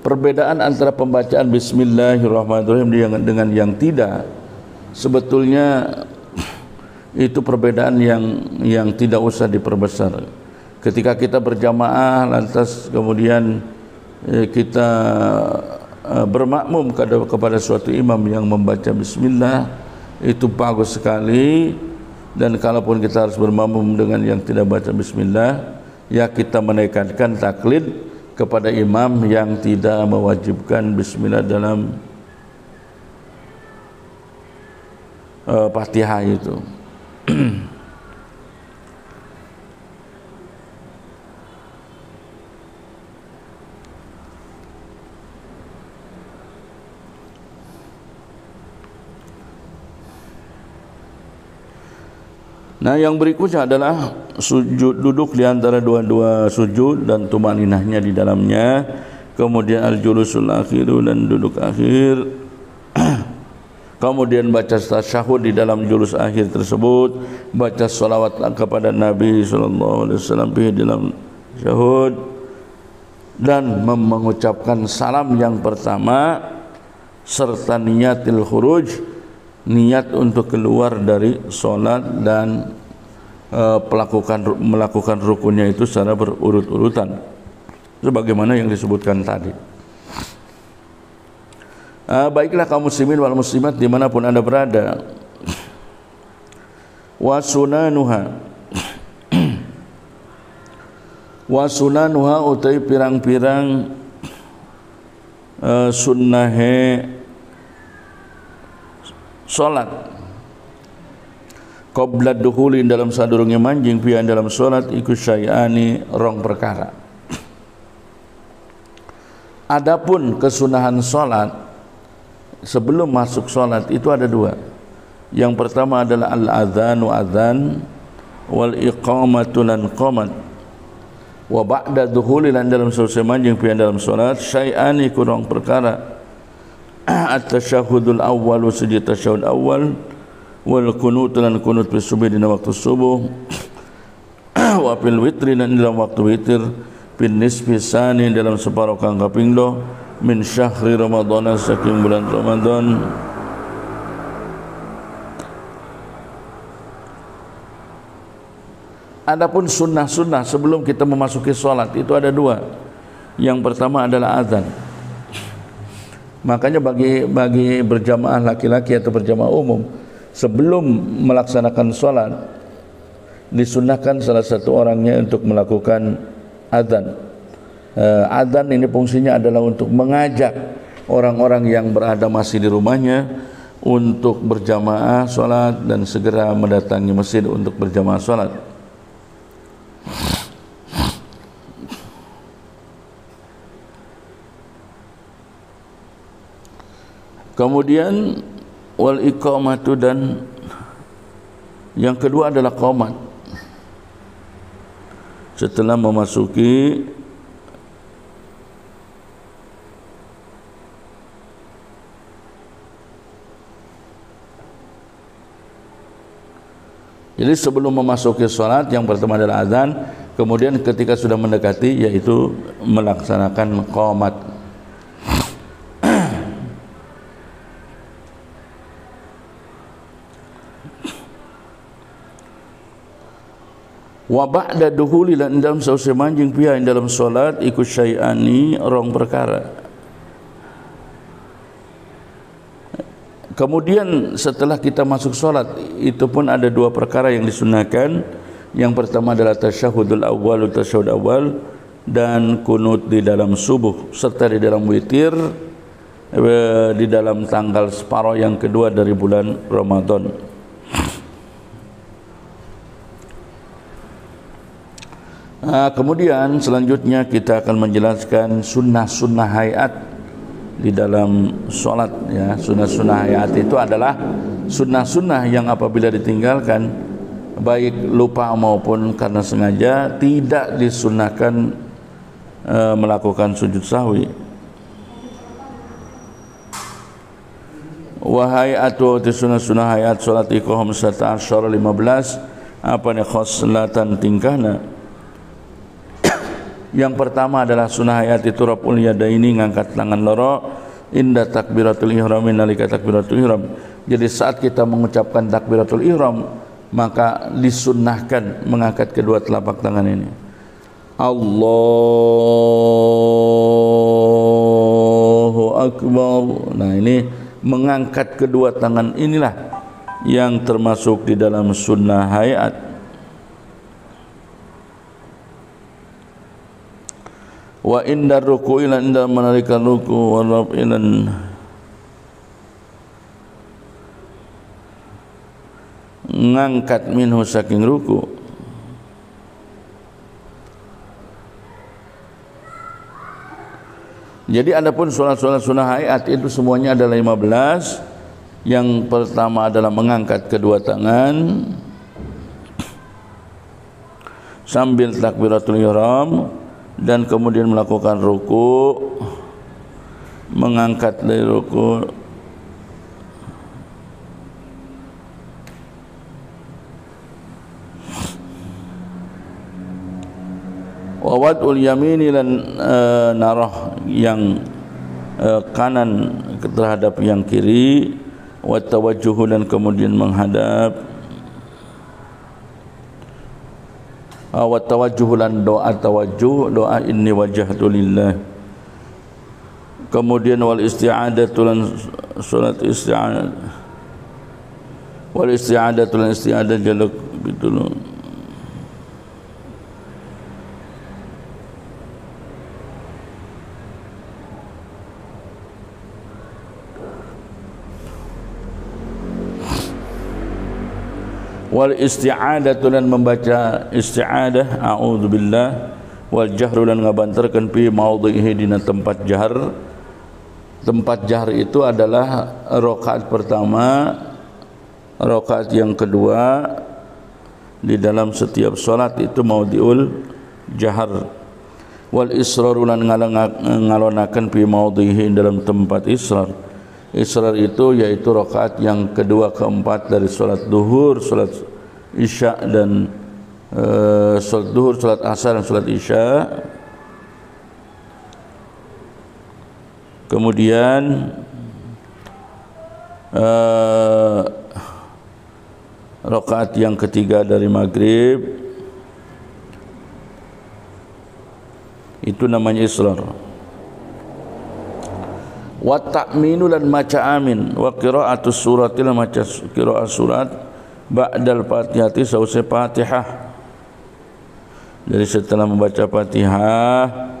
perbedaan antara pembacaan bismillahirrahmanirrahim dengan yang tidak, sebetulnya itu perbedaan yang tidak usah diperbesar. Ketika kita berjamaah lantas kemudian kita bermakmum kepada suatu imam yang membaca bismillah, itu bagus sekali. Dan kalaupun kita harus bermakmum dengan yang tidak baca bismillah, ya kita menekankan taklid kepada imam yang tidak mewajibkan bismillah dalam Fatihah itu. Nah, yang berikutnya adalah sujud, duduk di antara dua sujud dan tumaninahnya di dalamnya, kemudian al-julusul akhiru, dan duduk akhir, kemudian baca tasyahud di dalam julus akhir tersebut, baca salawat kepada Nabi sallallahu alaihi wasallam di dalam tasyahud, dan mengucapkan salam yang pertama serta niyatil khuruj, niat untuk keluar dari solat, dan melakukan rukunnya itu secara berurut-urutan sebagaimana yang disebutkan tadi. Baiklah kaum muslimin wal muslimat dimanapun anda berada, wa sunanuha utai pirang-pirang sunnahe solat, qabla dukhuli, dalam sadurunge manjing, fian dalam solat, iku syai'ani, rong perkara. Adapun kesunahan salat sebelum masuk salat itu ada dua. Yang pertama adalah al-adzanu adzan wal iqamatu lan qamat. Wa ba'da dukhuli lan dalam selesai manjing pian dalam salat syai'ani kurang perkara. At-tasyahhudul awwal sujud tasyahud awal wal qunut lan qunut fi subhi dina waktu subuh wa fil witri lan dalam waktu witir bin nisfi sani dalam separuh kang kapinglo min syahri ramadhan saking bulan Ramadan. Adapun sunnah-sunnah sebelum kita memasuki sholat itu ada dua. Yang pertama adalah azan. Makanya bagi berjamaah laki-laki atau berjamaah umum, sebelum melaksanakan sholat disunnahkan salah satu orangnya untuk melakukan azan. Azan ini fungsinya adalah untuk mengajak orang-orang yang berada masih di rumahnya untuk berjamaah sholat dan segera mendatangi masjid untuk berjamaah sholat. Kemudian wal iqamatu, dan yang kedua adalah qamat. Setelah memasuki jadi sebelum memasuki salat yang pertama adalah azan, kemudian ketika sudah mendekati yaitu melaksanakan qamat. Wa ba'da dukhuli lan dalam sausai manjing pihak dalam solat ikut syai'ani rong perkara. Kemudian setelah kita masuk solat itu pun ada dua perkara yang disunahkan. Yang pertama adalah tasyahudul awal, tasyahud awal, dan kunut di dalam subuh serta di dalam witir di dalam tanggal separuh yang kedua dari bulan Ramadan. Kemudian selanjutnya kita akan menjelaskan sunnah-sunnah hayat di dalam solat. Ya, sunnah-sunnah hayat itu adalah sunnah-sunnah yang apabila ditinggalkan baik lupa maupun karena sengaja tidak disunnahkan melakukan sujud sahwi. Wa hayatu sunnah-sunnah hayat solat iqam 15 apa ni khoslatan tingkahna. Yang pertama adalah sunnah hayat itu raf'ul yadaini, ngangkat tangan loro inda takbiratul ihram, nalika takbiratul ihram. Jadi saat kita mengucapkan takbiratul ihram maka disunnahkan mengangkat kedua telapak tangan ini. Allahu akbar. Nah, ini mengangkat kedua tangan inilah yang termasuk di dalam sunnah hayat. Wa inda ruku'i lan inda menarikan ruku' wa raf'ilan ngangkat minhu saking ruku'. Jadi adapun solat-solat sunnah hayat itu semuanya ada 15. Yang pertama adalah mengangkat kedua tangan sambil takbiratul ihram, dan kemudian melakukan ruku, mengangkat dari ruku, wa wad'ul yamini lan narah yang kanan terhadap yang kiri, wa tawajjuh dan kemudian menghadap, wa tawajjuh lan doa tawajjuh, doa inni wajjahtu lillah. Kemudian wal isti'adatu lan salat isti'adah, wal isti'adatu lan isti'adah jaluk bitulun. Wal isti'adatu dan membaca isti'adah a'udzubillah wal jahru lan ngabanterkeun fi maudhihi dina tempat jahar. Tempat jahar itu adalah rakaat pertama, rakaat yang kedua di dalam setiap salat itu maudhiul jahar. Wal israr lan ngalonakeun fi maudhihi dalam tempat israr. Israr itu yaitu rakaat yang kedua keempat dari salat duhur, salat isya dan salat duhur, salat asar dan salat isya. Kemudian rakaat yang ketiga dari maghrib itu namanya israr. Wa ta'minu lan maca amin, wa qira'atus surati lan maca qira'at surat ba'dal fatihati sausai fatihah. Jadi setelah membaca fatihah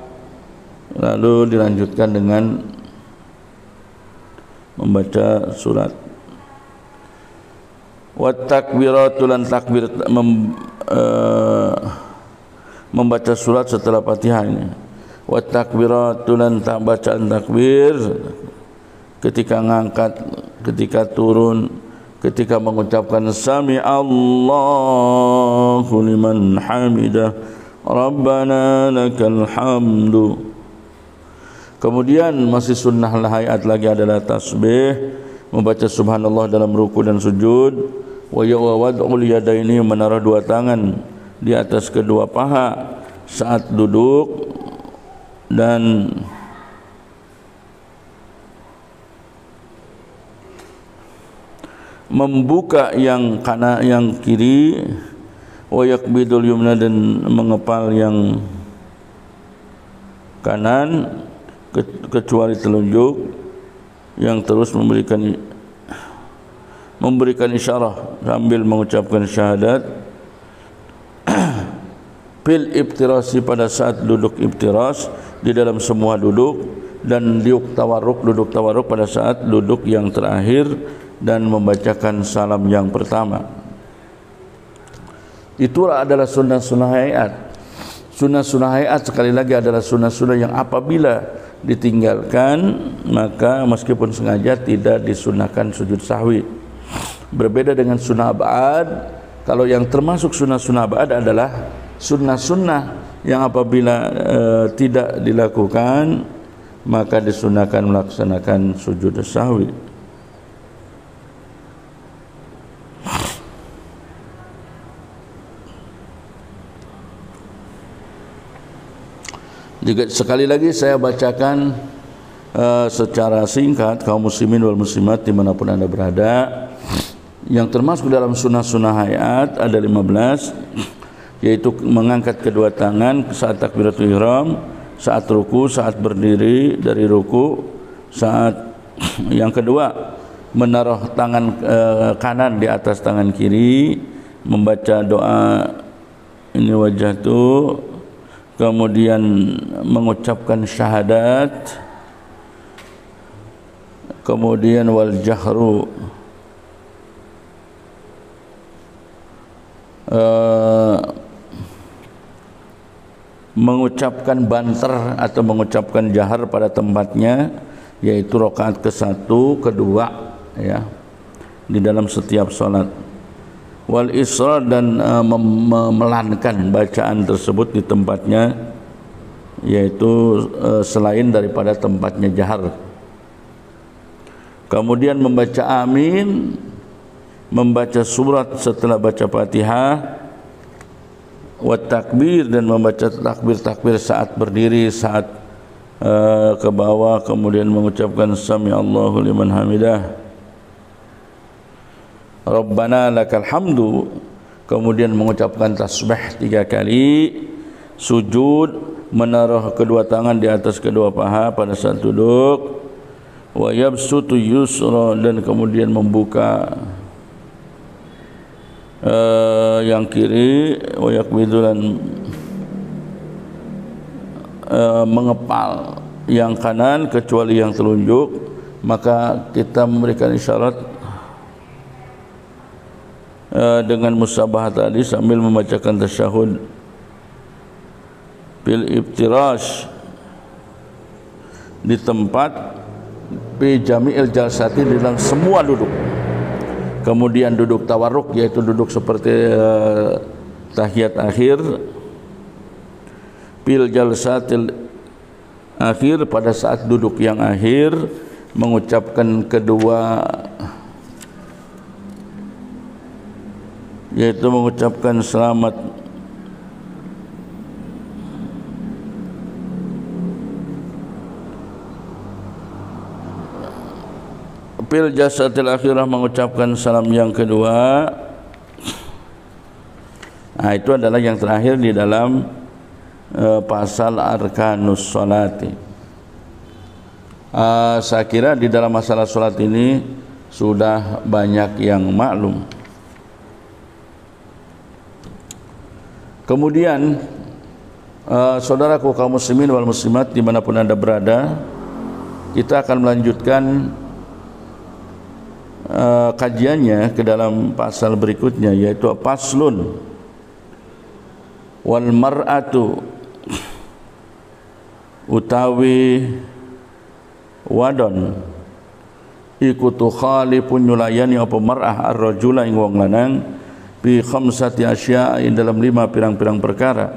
lalu dilanjutkan dengan membaca surat. Wa takbiratu lan takbir membaca surat setelah Fatihah ini. Wa takbiratu lan bacaan takbir ketika ngangkat, ketika turun, ketika mengucapkan sami Allahu liman hamidah Rabbana lakal hamdu. Kemudian masih sunnah hayat lagi adalah tasbih, membaca subhanallah dalam ruku dan sujud, wa wad'ul yadaini menaruh dua tangan di atas kedua paha saat duduk, dan membuka yang kanan yang kiri, wa yakbidul yumna dan mengepal yang kanan kecuali telunjuk, yang terus memberikan isyarat sambil mengucapkan syahadat fil ibtirasi pada saat duduk ibtiras, di dalam semua duduk, dan duduk tawarruk pada saat duduk yang terakhir, dan membacakan salam yang pertama. Itulah adalah sunnah-sunnah hayat. Sunnah-sunnah hayat sekali lagi adalah sunnah-sunnah yang apabila ditinggalkan maka meskipun sengaja tidak disunahkan sujud sahwi. Berbeda dengan sunnah abad. Kalau yang termasuk sunnah-sunnah abad adalah sunnah-sunnah yang apabila tidak dilakukan maka disunahkan melaksanakan sujud sahwi. Juga sekali lagi saya bacakan secara singkat kaum muslimin wal muslimat dimanapun anda berada. Yang termasuk dalam sunnah-sunnah hayat ada 15, yaitu mengangkat kedua tangan saat takbiratul ihram, saat ruku, saat berdiri dari ruku, saat yang kedua menaruh tangan kanan di atas tangan kiri, membaca doa ini wajah itu, kemudian mengucapkan syahadat, kemudian wal jahru mengucapkan banter atau mengucapkan jahar pada tempatnya, yaitu rakaat ke-1, kedua, ya, di dalam setiap salat. Wal israr dan memelankan bacaan tersebut di tempatnya, yaitu selain daripada tempatnya jahar. Kemudian membaca amin, membaca surat setelah baca Fatihah, wa takbir dan membaca takbir saat berdiri, saat ke bawah, kemudian mengucapkan sami Allahu liman hamidah Rabbana lakal hamdu, kemudian mengucapkan tasbih 3 kali, sujud, menaruh kedua tangan di atas kedua paha pada saat duduk, wa yabsutu yusra dan kemudian membuka yang kiri, wa yakbidu dan mengepal yang kanan kecuali yang telunjuk. Maka kita memberikan isyarat dengan musabahah tadi sambil membacakan tasyahud bil iftirash, di tempat, bi jami'il jalsati, di dalam semua duduk. Kemudian duduk tawarruk, yaitu duduk seperti tahiyat akhir, bil jalsatil akhir, pada saat duduk yang akhir mengucapkan kedua, yaitu mengucapkan selamat bil jasadil akhirah, mengucapkan salam yang kedua. Nah, itu adalah yang terakhir di dalam pasal arkanus sholati. Saya kira di dalam masalah sholat ini sudah banyak yang maklum. Kemudian saudaraku kaum muslimin wal muslimat dimanapun anda berada, kita akan melanjutkan kajiannya ke dalam pasal berikutnya, yaitu paslun wal mar'atu, utawi wadon iku tukhalifun nyulayani apa mar'ah ar-rajula ing wong lanang bi khamsati asya, ing dalam 5 pirang-pirang perkara.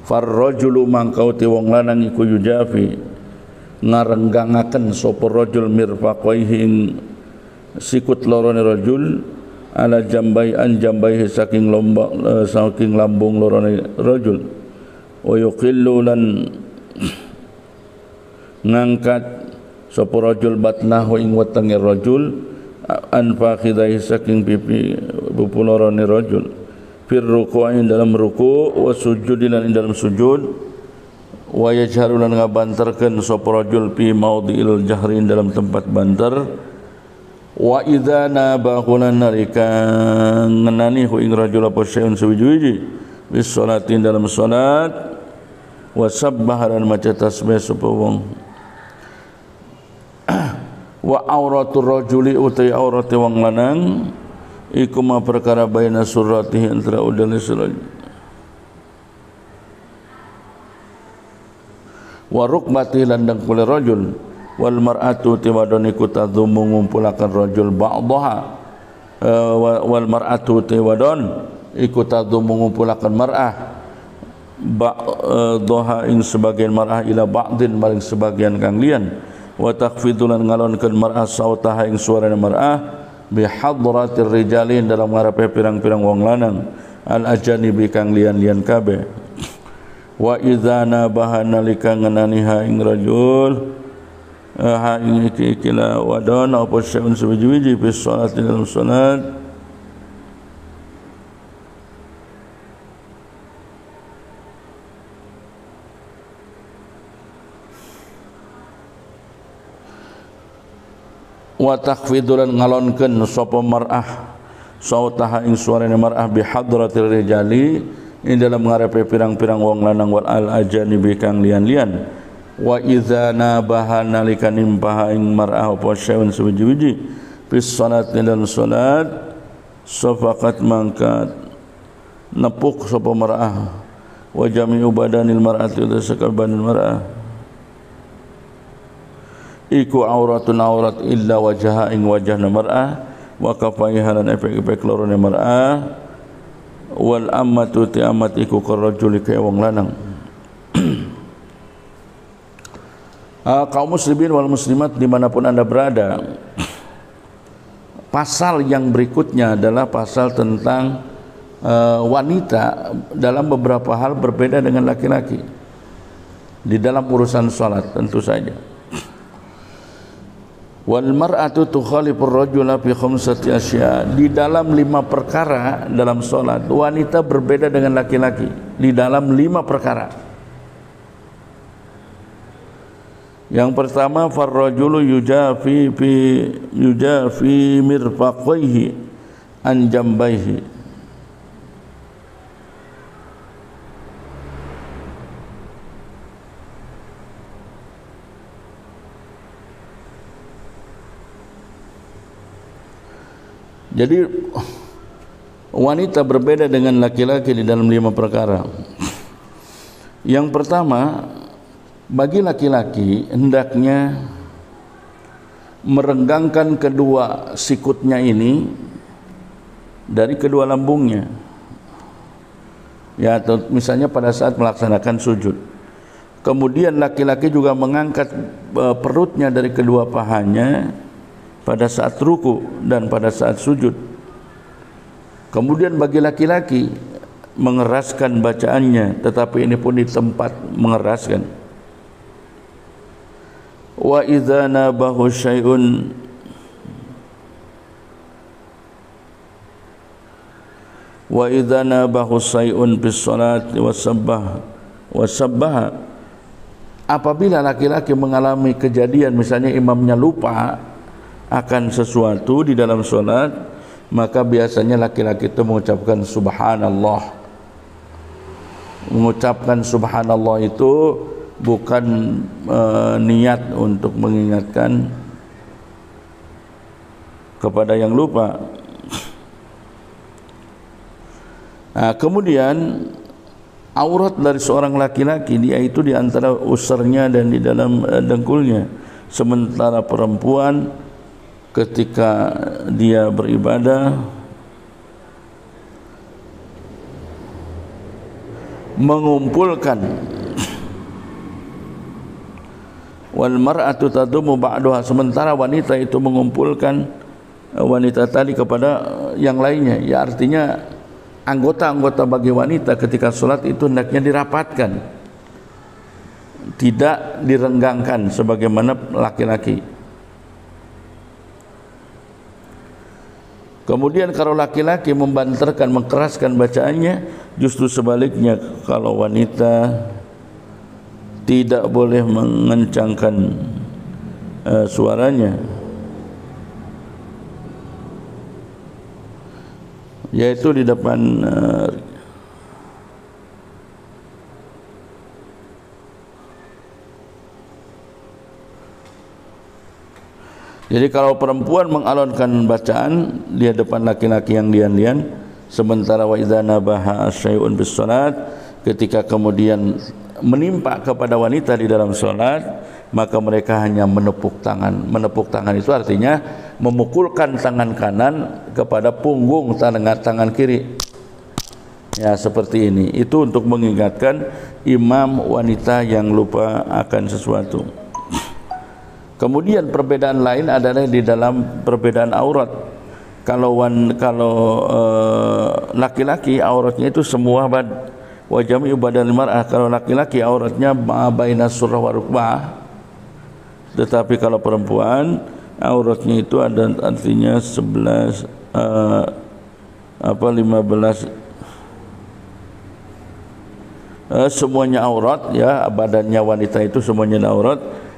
Far-rajulu mangkauti wong lanang iku yujafi, ngarenggangaken sapa rajul mirfaqaihi ing sikut lorone rajul, ala jambai an jambaihi, saking lambung lorone rajul, wa yuqillu lan ngangkat sapa rajul batnahu ing wetenge rajul, an fakhidaihi, saking pipi pupu lorone rajul, fir ruku'i, dalam ruku', wa sujudi, lan dalam sujud, wa yajharu, lan ngabanterkeun sapa rajul fi maudhi'il jahri, dalam tempat banter, wa idza nabahu, lan nalika ngenani hu ing rajul apa syai'un sewiji-wiji bis sholati, dalam salat, wa sabbaha, lan maca tasbih sapa wong, wa auratur rajuli, utai aurate wong lanang iku ma perkara baina suratihi, antara udane surati, wa rukbati, lan dengkule rajul, wal mar'atu tiwadon iku tadhumu ngumpulakan rajul ba'daha, wal mar'atu tiwadon iku tadhumu ngumpulakan mar'ah ba'daha ing sebagian mar'ah ila ba'din maring sebagian kang liyan, wa takfidulan ngalonkeun mar'ah sautaha ing suarane mar'ah bi hadratir rijalin, dalam ngarepe pirang-pirang wong lanang, al ajanibi kang liyan-liyan kabeh. Wa idza nabaha, nalika ngenaniha ing rajul ha ing ikila wadon apa syai'un sewiji-wiji fi shalat, dalam salat, wa takhfidulan ngalonkeun sapa mar'ah sautaha ing suarane mar'ah bi hadratir rijali, ini dalam ngarepe pirang-pirang wong lanang, wal al ajanibi kang lian-lian. Wa idza nabaha, nalika nimpaha ing mar'ah apa syai'un sewiji-wiji bis salat, dalam salat, safaqat mangkat nepuk sapa mar'ah, wa jami'u badanil mar'ati, uta sakabanil mar'ah iku auratun aurat, illa wajha ing wajahna mar'ah, wa kafaiha, lan efek-efek lorone mar'ah, wal ammatu ti amat iku karajuli kaya wong lanang. Kaum muslimin wal muslimat dimanapun anda berada, pasal yang berikutnya adalah pasal tentang wanita dalam beberapa hal berbeda dengan laki-laki di dalam urusan salat tentu saja. Wal mar'atu tukhalifur rajula fi khamsati asya, di dalam 5 perkara dalam salat wanita berbeda dengan laki-laki di dalam 5 perkara. Yang pertama, farrajulu yujafi mirfaqaihi an jambaihi, jadi wanita berbeda dengan laki-laki di dalam 5 perkara. Yang pertama, bagi laki-laki hendaknya merenggangkan kedua sikutnya ini dari kedua lambungnya, ya, atau misalnya pada saat melaksanakan sujud. Kemudian laki-laki juga mengangkat perutnya dari kedua pahanya pada saat ruku dan pada saat sujud. Kemudian bagi laki-laki mengeraskan bacaannya, tetapi ini pun di tempat mengeraskan. Wa idza nabahu syai'un bis salati wasabbaha, apabila laki-laki mengalami kejadian misalnya imamnya lupa akan sesuatu di dalam salat, maka biasanya laki-laki itu mengucapkan subhanallah. Mengucapkan subhanallah itu bukan niat untuk mengingatkan kepada yang lupa. Nah, kemudian aurat dari seorang laki-laki dia itu di antara usarnya dan di dalam dengkulnya, sementara perempuan ketika dia beribadah mengumpulkan, wal mar'atu tadumu ba'daha, sementara wanita itu mengumpulkan wanita tadi kepada yang lainnya. Ya, artinya anggota-anggota bagi wanita ketika sholat itu hendaknya dirapatkan, tidak direnggangkan sebagaimana laki-laki. Kemudian kalau laki-laki membanterkan, mengkeraskan bacaannya, justru sebaliknya, kalau wanita tidak boleh mengencangkan suaranya, yaitu di depan jadi kalau perempuan mengalonkan bacaan di hadapan laki-laki yang lian-lian, sementara wa idza nabaha syai'un bis salat, ketika kemudian menimpa kepada wanita di dalam salat, maka mereka hanya menepuk tangan. Menepuk tangan itu artinya memukulkan tangan kanan kepada punggung tangan kiri. Ya, seperti ini. Itu untuk mengingatkan imam wanita yang lupa akan sesuatu. Kemudian perbedaan lain adalah di dalam perbedaan aurat. Kalau laki-laki auratnya itu semua wa jami'u badal mar'ah. Kalau laki-laki auratnya baina surah wa rukbah. Tetapi kalau perempuan auratnya itu ada artinya 15 semuanya aurat, ya, badannya wanita itu semuanya aurat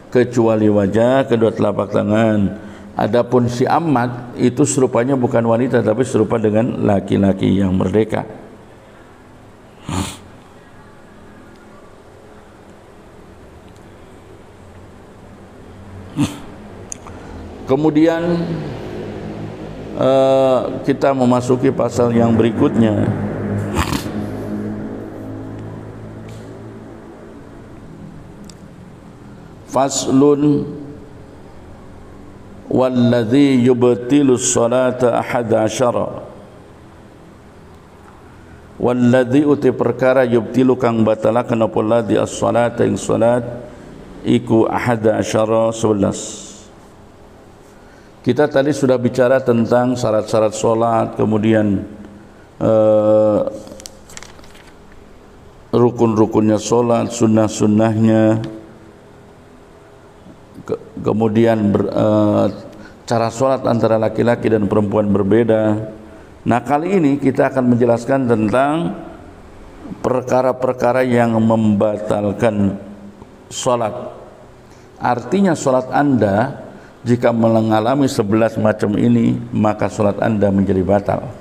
kecuali wajah, kedua telapak tangan. Adapun si amat itu serupanya bukan wanita tapi serupa dengan laki-laki yang merdeka. Kemudian kita memasuki pasal yang berikutnya. Faslun walladzi yubtilu sholata 11. Walladzi uti perkara yubtilu kang batalaken apa ladzi as-salata ing salat iku 11. Kita tadi sudah bicara tentang syarat-syarat salat, kemudian rukun-rukunnya salat, sunnah-sunnahnya, kemudian cara sholat antara laki-laki dan perempuan berbeda. Nah, kali ini kita akan menjelaskan tentang perkara-perkara yang membatalkan sholat. Artinya sholat Anda jika mengalami 11 macam ini, maka sholat Anda menjadi batal.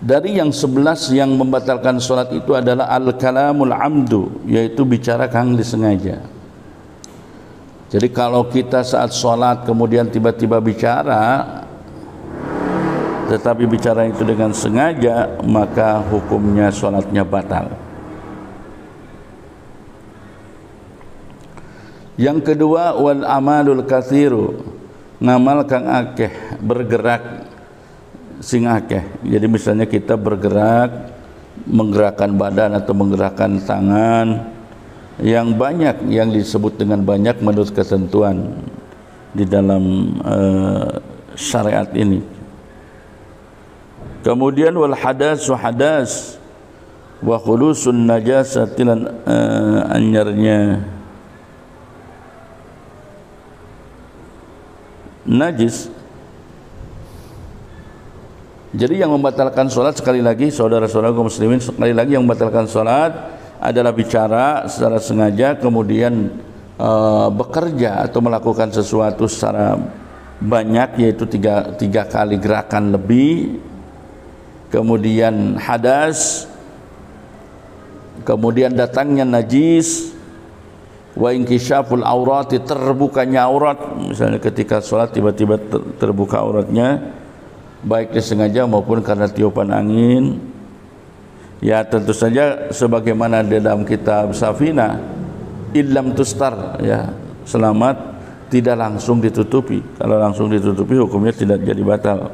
Dari yang 11 yang membatalkan sholat itu adalah al-kalamul amdu, yaitu bicara kang disengaja. Jadi kalau kita saat sholat kemudian tiba-tiba bicara, tetapi bicara itu dengan sengaja, maka hukumnya solatnya batal. Yang kedua, wal amalul katsiru, ngamal kang akeh, bergerak sing akeh. Jadi misalnya kita bergerak, menggerakkan badan atau menggerakkan tangan yang banyak, yang disebut dengan banyak menurut ketentuan di dalam syariat ini. Kemudian wal hadas wa hadas wa khulusun najasati lan anyarnya najis. Jadi yang membatalkan sholat, sekali lagi saudara-saudara kaum muslimin, sekali lagi yang membatalkan sholat adalah bicara secara sengaja, kemudian bekerja atau melakukan sesuatu secara banyak, yaitu tiga kali gerakan lebih, kemudian hadas, kemudian datangnya najis, wa inkishaful aurati, terbukanya aurat. Misalnya ketika sholat tiba-tiba terbuka auratnya, baik disengaja maupun karena tiupan angin. Ya tentu saja sebagaimana di dalam kitab Safina, illam tustar, ya selamat, tidak langsung ditutupi. Kalau langsung ditutupi hukumnya tidak jadi batal.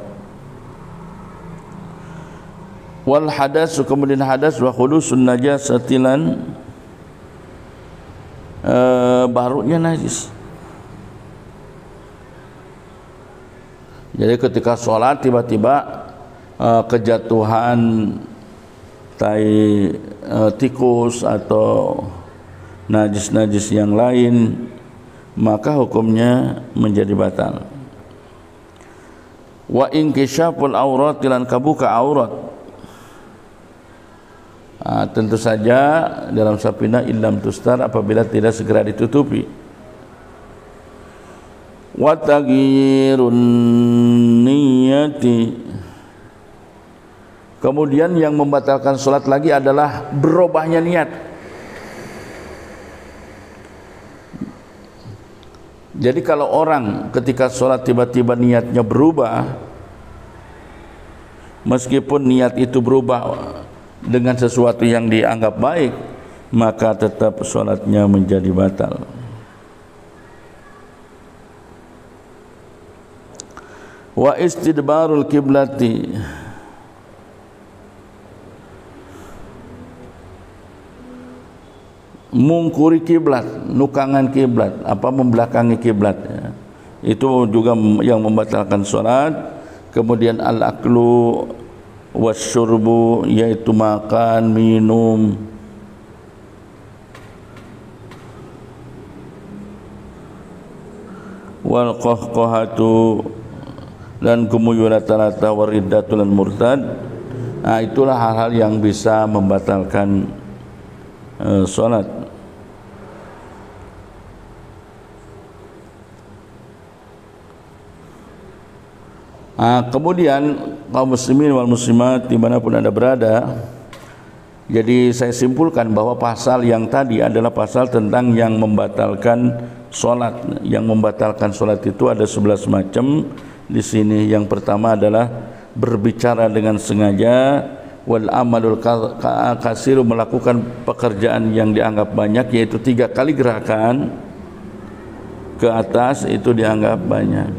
Wal hadas, kemudian hadas wa khulusun najasatilan, barunya najis. Jadi ketika sholat tiba-tiba kejatuhan tai tikus atau najis-najis yang lain, maka hukumnya menjadi batal. Wa inkishaful aurat, lan kabuka aurat. Tentu saja dalam Safina illam tustar, apabila tidak segera ditutupi. Wa taghyirun niyyati, kemudian yang membatalkan sholat lagi adalah berubahnya niat. Jadi kalau orang ketika sholat tiba-tiba niatnya berubah, meskipun niat itu berubah dengan sesuatu yang dianggap baik, maka tetap sholatnya menjadi batal. Wa istidbarul kiblati, mungkuri kiblat, nukangan kiblat, apa membelakangi kiblat, ya. Itu juga yang membatalkan sholat. Kemudian al-aklu wasyurbu, yaitu makan, minum, wal qahqahatu, dan gumuyun rata-rata, wariddatul dan murtad. Nah, itulah hal-hal yang bisa membatalkan sholat. Kemudian kaum muslimin wal muslimat dimanapun anda berada, jadi saya simpulkan bahwa pasal yang tadi adalah pasal tentang yang membatalkan sholat. Yang membatalkan sholat itu ada 11 macam. Di sini yang pertama adalah berbicara dengan sengaja, wal amalul kasiru, melakukan pekerjaan yang dianggap banyak, yaitu 3 kali gerakan ke atas itu dianggap banyak.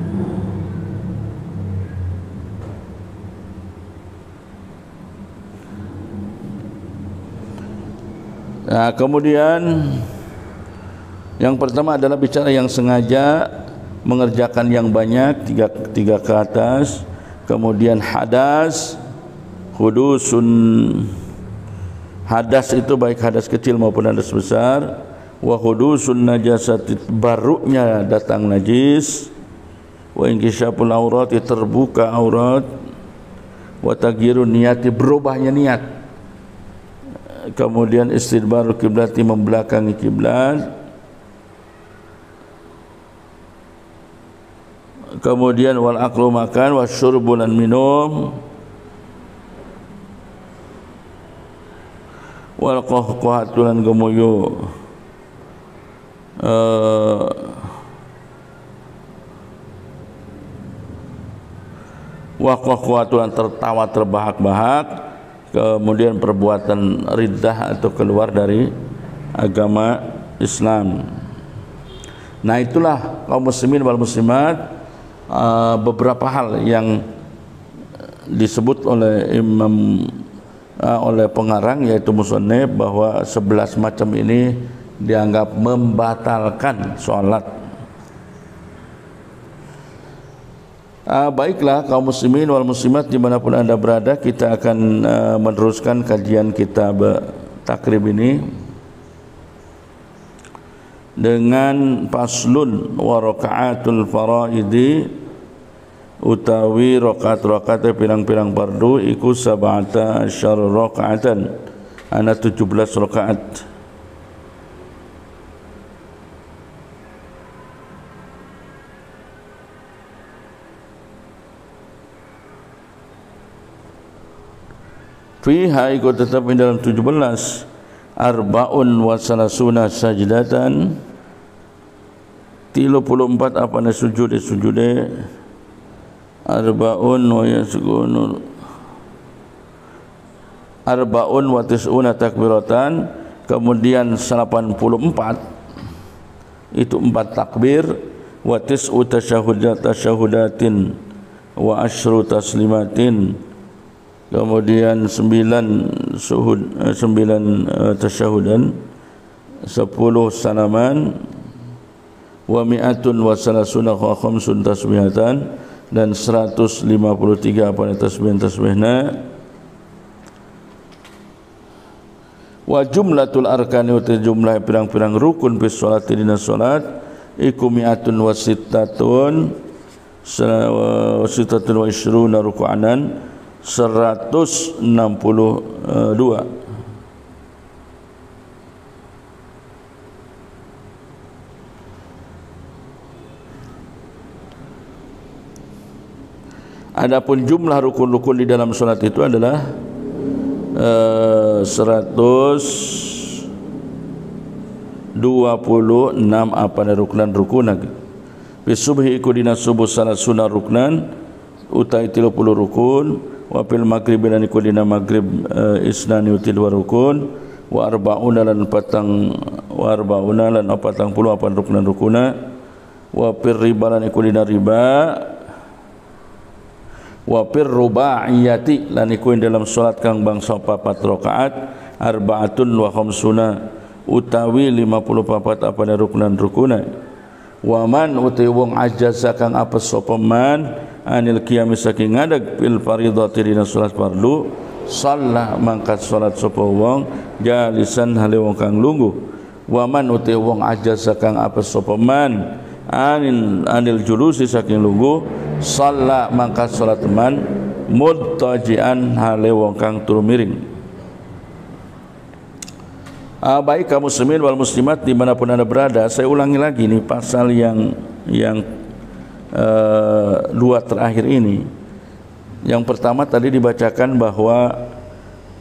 Nah, kemudian yang pertama adalah bicara yang sengaja, mengerjakan yang banyak, tiga ke atas. Kemudian hadas, hudusun, hadas itu baik hadas kecil maupun hadas besar. Wa hudusun najasati, barunya datang najis. Wa inkishaful aurati, terbuka aurat. Wa taghyirun niyati, berubahnya niat. Kemudian istidbarul kiblati, membelakangi kiblat. Kemudian wal aklu, makan, wasyurbu, dan minum, wal qahqahatu, dan gemuyu, wa wa qahqahatuan tertawa terbahak-bahak, kemudian perbuatan riddah atau keluar dari agama Islam. Nah, itulah kaum muslimin wal muslimat, beberapa hal yang disebut oleh oleh pengarang yaitu musannif bahwa 11 macam ini dianggap membatalkan sholat. Baiklah kaum muslimin wal muslimat dimanapun anda berada, kita akan meneruskan kajian kitab takrib ini dengan faslun wa raka'atul faraidi, utawi rakaat-rakaat pirang-pirang fardu iku sab'ata asyar rakaatan, ana 17 rakaat. Fiha ikut tetap di dalam 17 arba'un wa salasuna sajdatan, 34 apa na sujude arba'un wa yasgunun arba'un wa tis'una takbiratan, kemudian 84 itu 4 takbir, wa tis'u tasyahudatin wa asyru taslimatin, kemudian 9 tasyahudan, 10 salaman, wa mi'atun wa salasuna wa khamsun tasbihatan, dan 153 apa tasbihna. Wa jumlatul arkani, wa jumlah pirang-pirang rukun fi sholati dina salat iku mi'atun wa sittatun wa ishruna ruku'anan, 162. Adapun jumlah rukun-rukun di dalam salat itu adalah 126 apa rukunan lagi. Fi subhi iku dina subuh salat sunah ruknan utai 30 rukun, wa fil maghrib dan iku dina maghrib isnani uti 2 rukun, wa arba'una lan patang puluh apa rukuna, wa fir riba lan iku dina riba, wa fir rubaiyati lan iku dalam salat kang bangsa 4 rakaat, arba'atun wa khamsuna utawi 54 apa rukuna, wa man uti wong ajaza kang apes sapa man anil qiyam saking ngadeg fil fardhati dina salat fardu, shalla mangkat salat sapa wong jalisan hale wong kang lungguh, wa man uti wong ajaza kang apes sapa man anil julusi saking lungguh, shalla mangkat salat man muttaji'an hale wong kang turu miring. Baik kaum muslimin wal muslimat dimanapun anda berada, saya ulangi lagi nih pasal yang dua terakhir ini. Yang pertama tadi dibacakan bahwa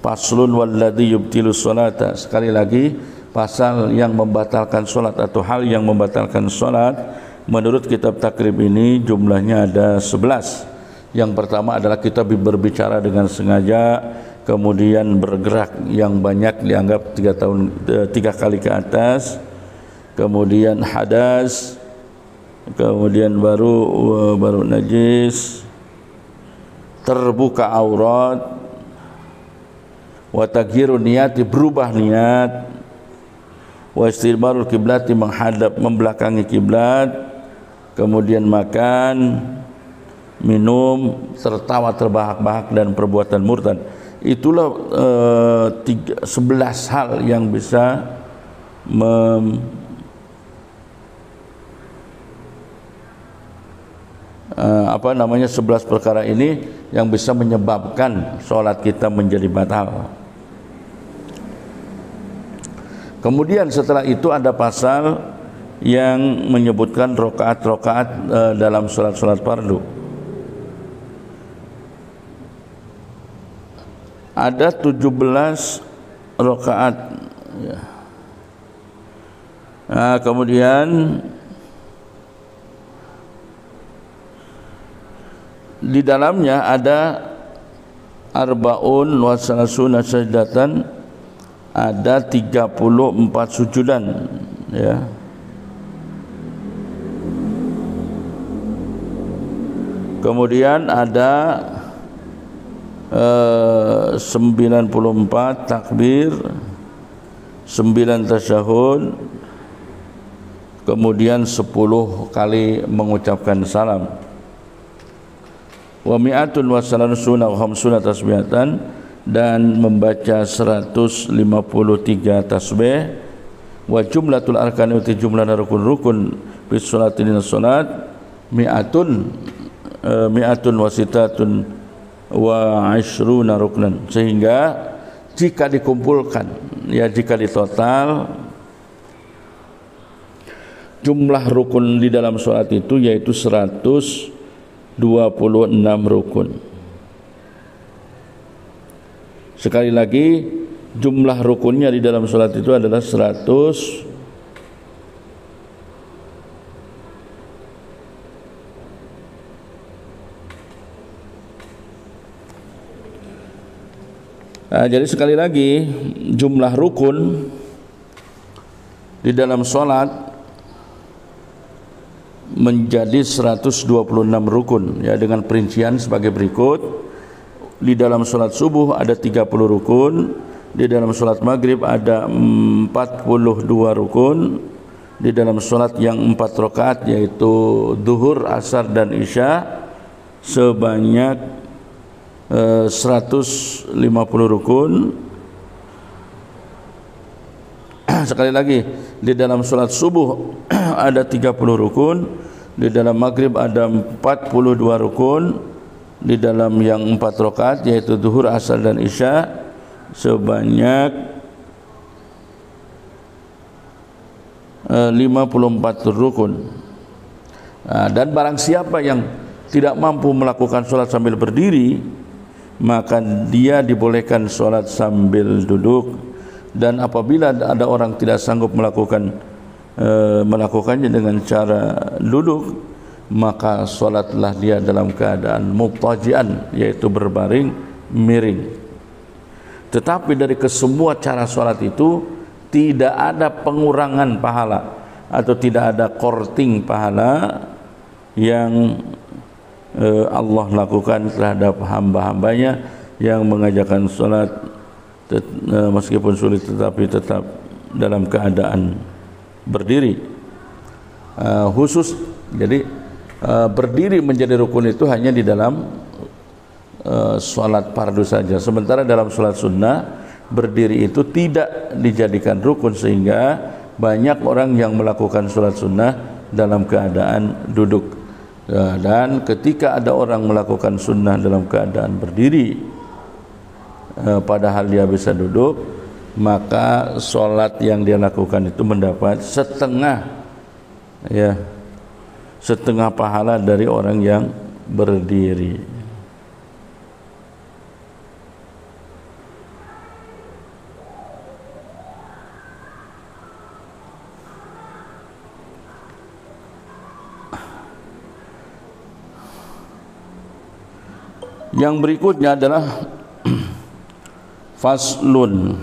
faslun walladzi yubtilu sholata, sekali lagi pasal yang membatalkan sholat atau hal yang membatalkan sholat. Menurut kitab takrib ini jumlahnya ada 11. Yang pertama adalah kita berbicara dengan sengaja, kemudian bergerak yang banyak dianggap 3 kali ke atas, kemudian hadas, kemudian baru najis, terbuka aurat, wa taghyiru niyati berubah niat, wa istidbarul kiblati menghadap membelakangi kiblat, kemudian makan, minum, tertawa terbahak-bahak dan perbuatan murtad. Itulah 11 hal yang bisa 11 perkara ini yang bisa menyebabkan sholat kita menjadi batal. Kemudian setelah itu ada pasal yang menyebutkan rokaat-rokaat dalam sholat-sholat fardu. Ada 17 rakaat ya. Nah, kemudian di dalamnya ada arbaun wa salasuna sajdatan, ada 34 sujudan, ya. Kemudian ada 94 takbir, 9 tasyahud, kemudian 10 kali mengucapkan salam. Wa mi'atun wa salasuna wa khamsuna tasbihatan, dan membaca 153 tasbih. Wa jumlatul arkani, jumlah rukun-rukun fi sholatin salat mi'atun wa sitatun wa ishruna ruknan, sehingga jika dikumpulkan, ya jika ditotal jumlah rukun di dalam sholat itu yaitu 126 rukun. Sekali lagi, jumlah rukunnya di dalam sholat itu adalah 100. Jadi sekali lagi, jumlah rukun di dalam sholat menjadi 126 rukun, ya, dengan perincian sebagai berikut. Di dalam sholat subuh ada 30 rukun, di dalam sholat maghrib ada 42 rukun, di dalam sholat yang 4 rakaat yaitu duhur, asar dan isya sebanyak 150 rukun. Sekali lagi, di dalam sholat subuh ada 30 rukun, di dalam maghrib ada 42 rukun, di dalam yang 4 rakaat yaitu duhur, asar dan isya sebanyak 54 rukun. Dan barang siapa yang tidak mampu melakukan sholat sambil berdiri, maka dia dibolehkan sholat sambil duduk. Dan apabila ada orang tidak sanggup melakukannya dengan cara duduk, maka sholatlah dia dalam keadaan muttaji'an, yaitu berbaring miring. Tetapi dari kesemua cara sholat itu tidak ada pengurangan pahala atau tidak ada korting pahala yang Allah lakukan terhadap hamba-hambanya yang mengajarkan sholat meskipun sulit tetapi tetap dalam keadaan berdiri. Khusus, jadi berdiri menjadi rukun itu hanya di dalam sholat fardu saja. Sementara dalam sholat sunnah berdiri itu tidak dijadikan rukun, sehingga banyak orang yang melakukan sholat sunnah dalam keadaan duduk. Dan ketika ada orang melakukan sunnah dalam keadaan berdiri padahal dia bisa duduk, maka sholat yang dia lakukan itu mendapat setengah pahala dari orang yang berdiri. Yang berikutnya adalah faslun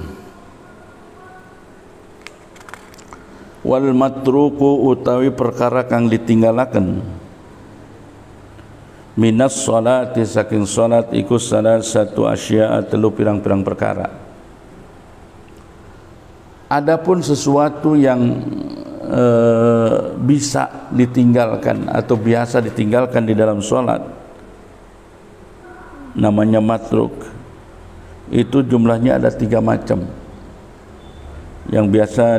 wal matruku, utawi perkara kang ditinggalaken, minas salati, saking salat, iku salah satu asya, telu pirang-pirang perkara. Adapun sesuatu yang bisa ditinggalkan atau biasa ditinggalkan di dalam salat, namanya matruk. Itu jumlahnya ada 3 macam yang biasa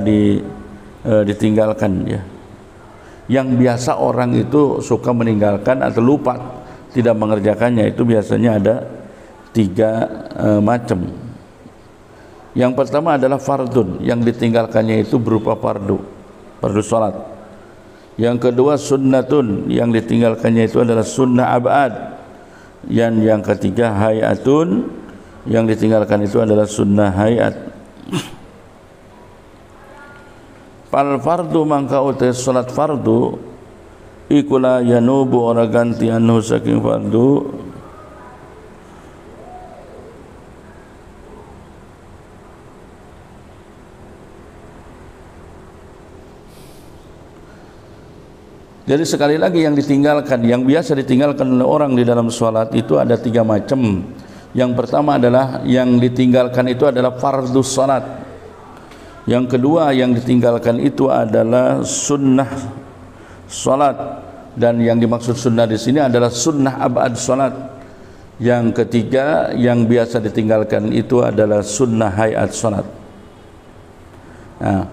ditinggalkan, ya. Yang biasa orang itu suka meninggalkan atau lupa tidak mengerjakannya, itu biasanya ada 3 macam. Yang pertama adalah fardun, yang ditinggalkannya itu berupa fardu salat. Yang kedua sunnatun, yang ditinggalkannya itu adalah sunnah abad. Yang ketiga hayatun, yang ditinggalkan itu adalah sunnah hayat. Fal fardu, mangka utai salat fardu, ikula yanubu ora ganti anhu saking fardu Jadi sekali lagi yang ditinggalkan, yang biasa ditinggalkan oleh orang di dalam sholat itu ada 3 macam. Yang pertama adalah yang ditinggalkan itu adalah fardhu sholat. Yang kedua yang ditinggalkan itu adalah sunnah sholat, dan yang dimaksud sunnah di sini adalah sunnah abad sholat. Yang ketiga yang biasa ditinggalkan itu adalah sunnah hayat sholat. Nah,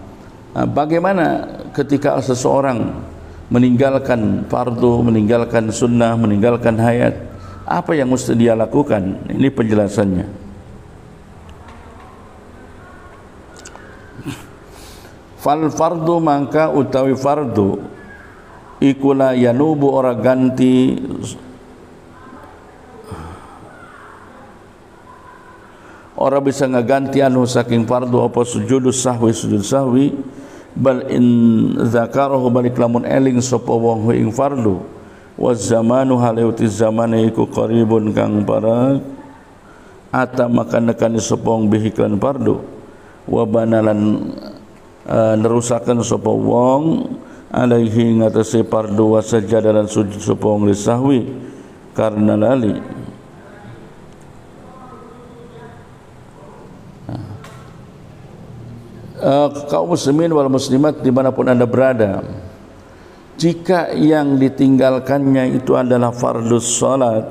bagaimana ketika seseorang meninggalkan fardu, meninggalkan sunnah, meninggalkan hayat, apa yang mesti dia lakukan? Ini penjelasannya. Fal fardu mangka utawi fardu ikula yanubu ora ganti ora bisa ngaganti anu saking fardu apa sujud sahwi bal in zakarahu balik lamun eling sapa wong ing fardu wa zamanu halauti zamane iku qaribun kang para ata makan nekani sapa wong bihiklan fardu wa banalan nerusaken sapa wong alaihi ngatasi fardu wa sajadah dan sujud sapa wong lisahwi karena lali. Kaum muslimin wal muslimat dimanapun anda berada, jika yang ditinggalkannya itu adalah fardus salat,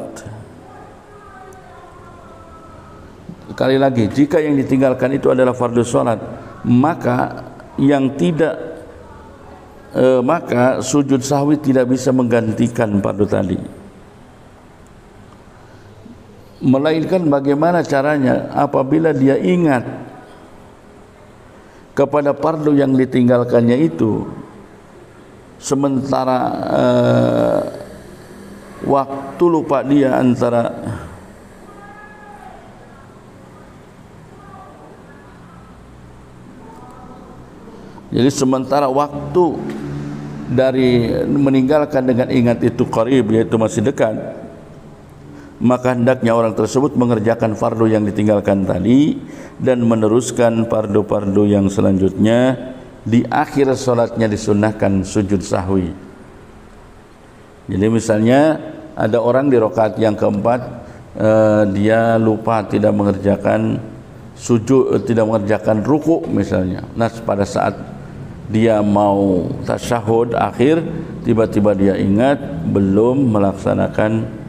sekali lagi, jika yang ditinggalkan itu adalah fardus salat, maka yang tidak maka sujud sahwi tidak bisa menggantikan fardu tadi, melainkan bagaimana caranya apabila dia ingat kepada fardu yang ditinggalkannya itu, sementara waktu lupa dia antara jadi sementara waktu dari meninggalkan dengan ingat itu qarib, yaitu masih dekat, maka hendaknya orang tersebut mengerjakan fardu yang ditinggalkan tadi dan meneruskan fardu-fardu yang selanjutnya. Di akhir salatnya disunnahkan sujud sahwi. Jadi misalnya ada orang di rakaat yang keempat dia lupa tidak mengerjakan sujud, tidak mengerjakan ruku misalnya. Nah, pada saat dia mau tasyahud akhir, tiba-tiba dia ingat belum melaksanakan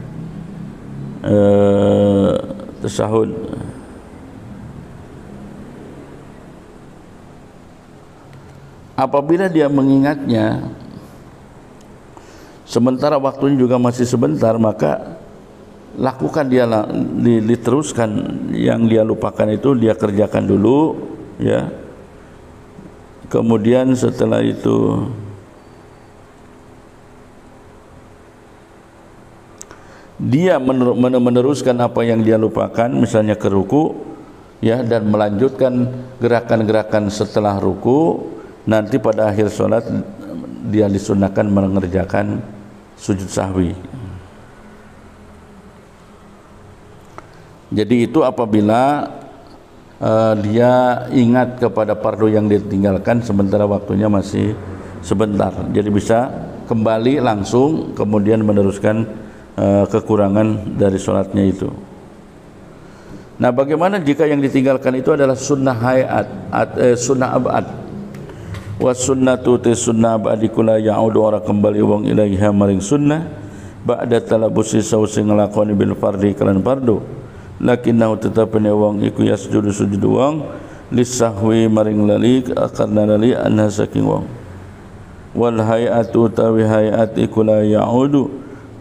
tasyahud. Apabila dia mengingatnya sementara waktunya juga masih sebentar, maka lakukan dia diteruskan yang dia lupakan itu dia kerjakan dulu, ya. Kemudian setelah itu dia meneruskan apa yang dia lupakan, misalnya ke ruku, ya, dan melanjutkan gerakan-gerakan setelah ruku. Nanti pada akhir sholat dia disunnahkan mengerjakan sujud sahwi. Jadi itu apabila dia ingat kepada fardu yang ditinggalkan sementara waktunya masih sebentar, jadi bisa kembali langsung kemudian meneruskan kekurangan dari sholatnya itu. Nah, bagaimana jika yang ditinggalkan itu adalah sunnah hayat, sunnah abad? Wa sunnatu te sunnah ba'dikula ya'udu ora kembali wong ilaiha maring sunnah ba'da talabusi sausi ngelakoni bil fardi kalan fardu, lakinnahu tetapane wong iku yasjudu sujud wong lisahwi maring lali karena lali anha saking wong. Wal hayatu tawi hayat iku la ya'udu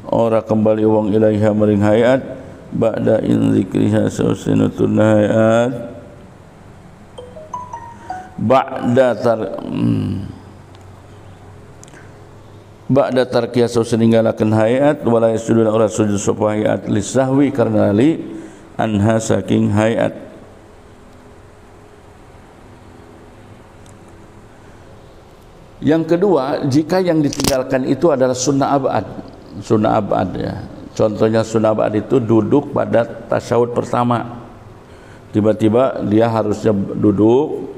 ora kembali wong ilaiha maring hayat ba'da in zikriha sausi nutun hayat ba'da tarkiya sausi ninggalaken hayat wala yasjudu ora sujud sapa hayat lisahwi karena li anha saking hayat. Yang kedua, jika yang ditinggalkan itu adalah sunnah abad. Sunnah abad ya. Contohnya sunnah abad itu duduk pada tasyahud pertama. Tiba-tiba dia harusnya duduk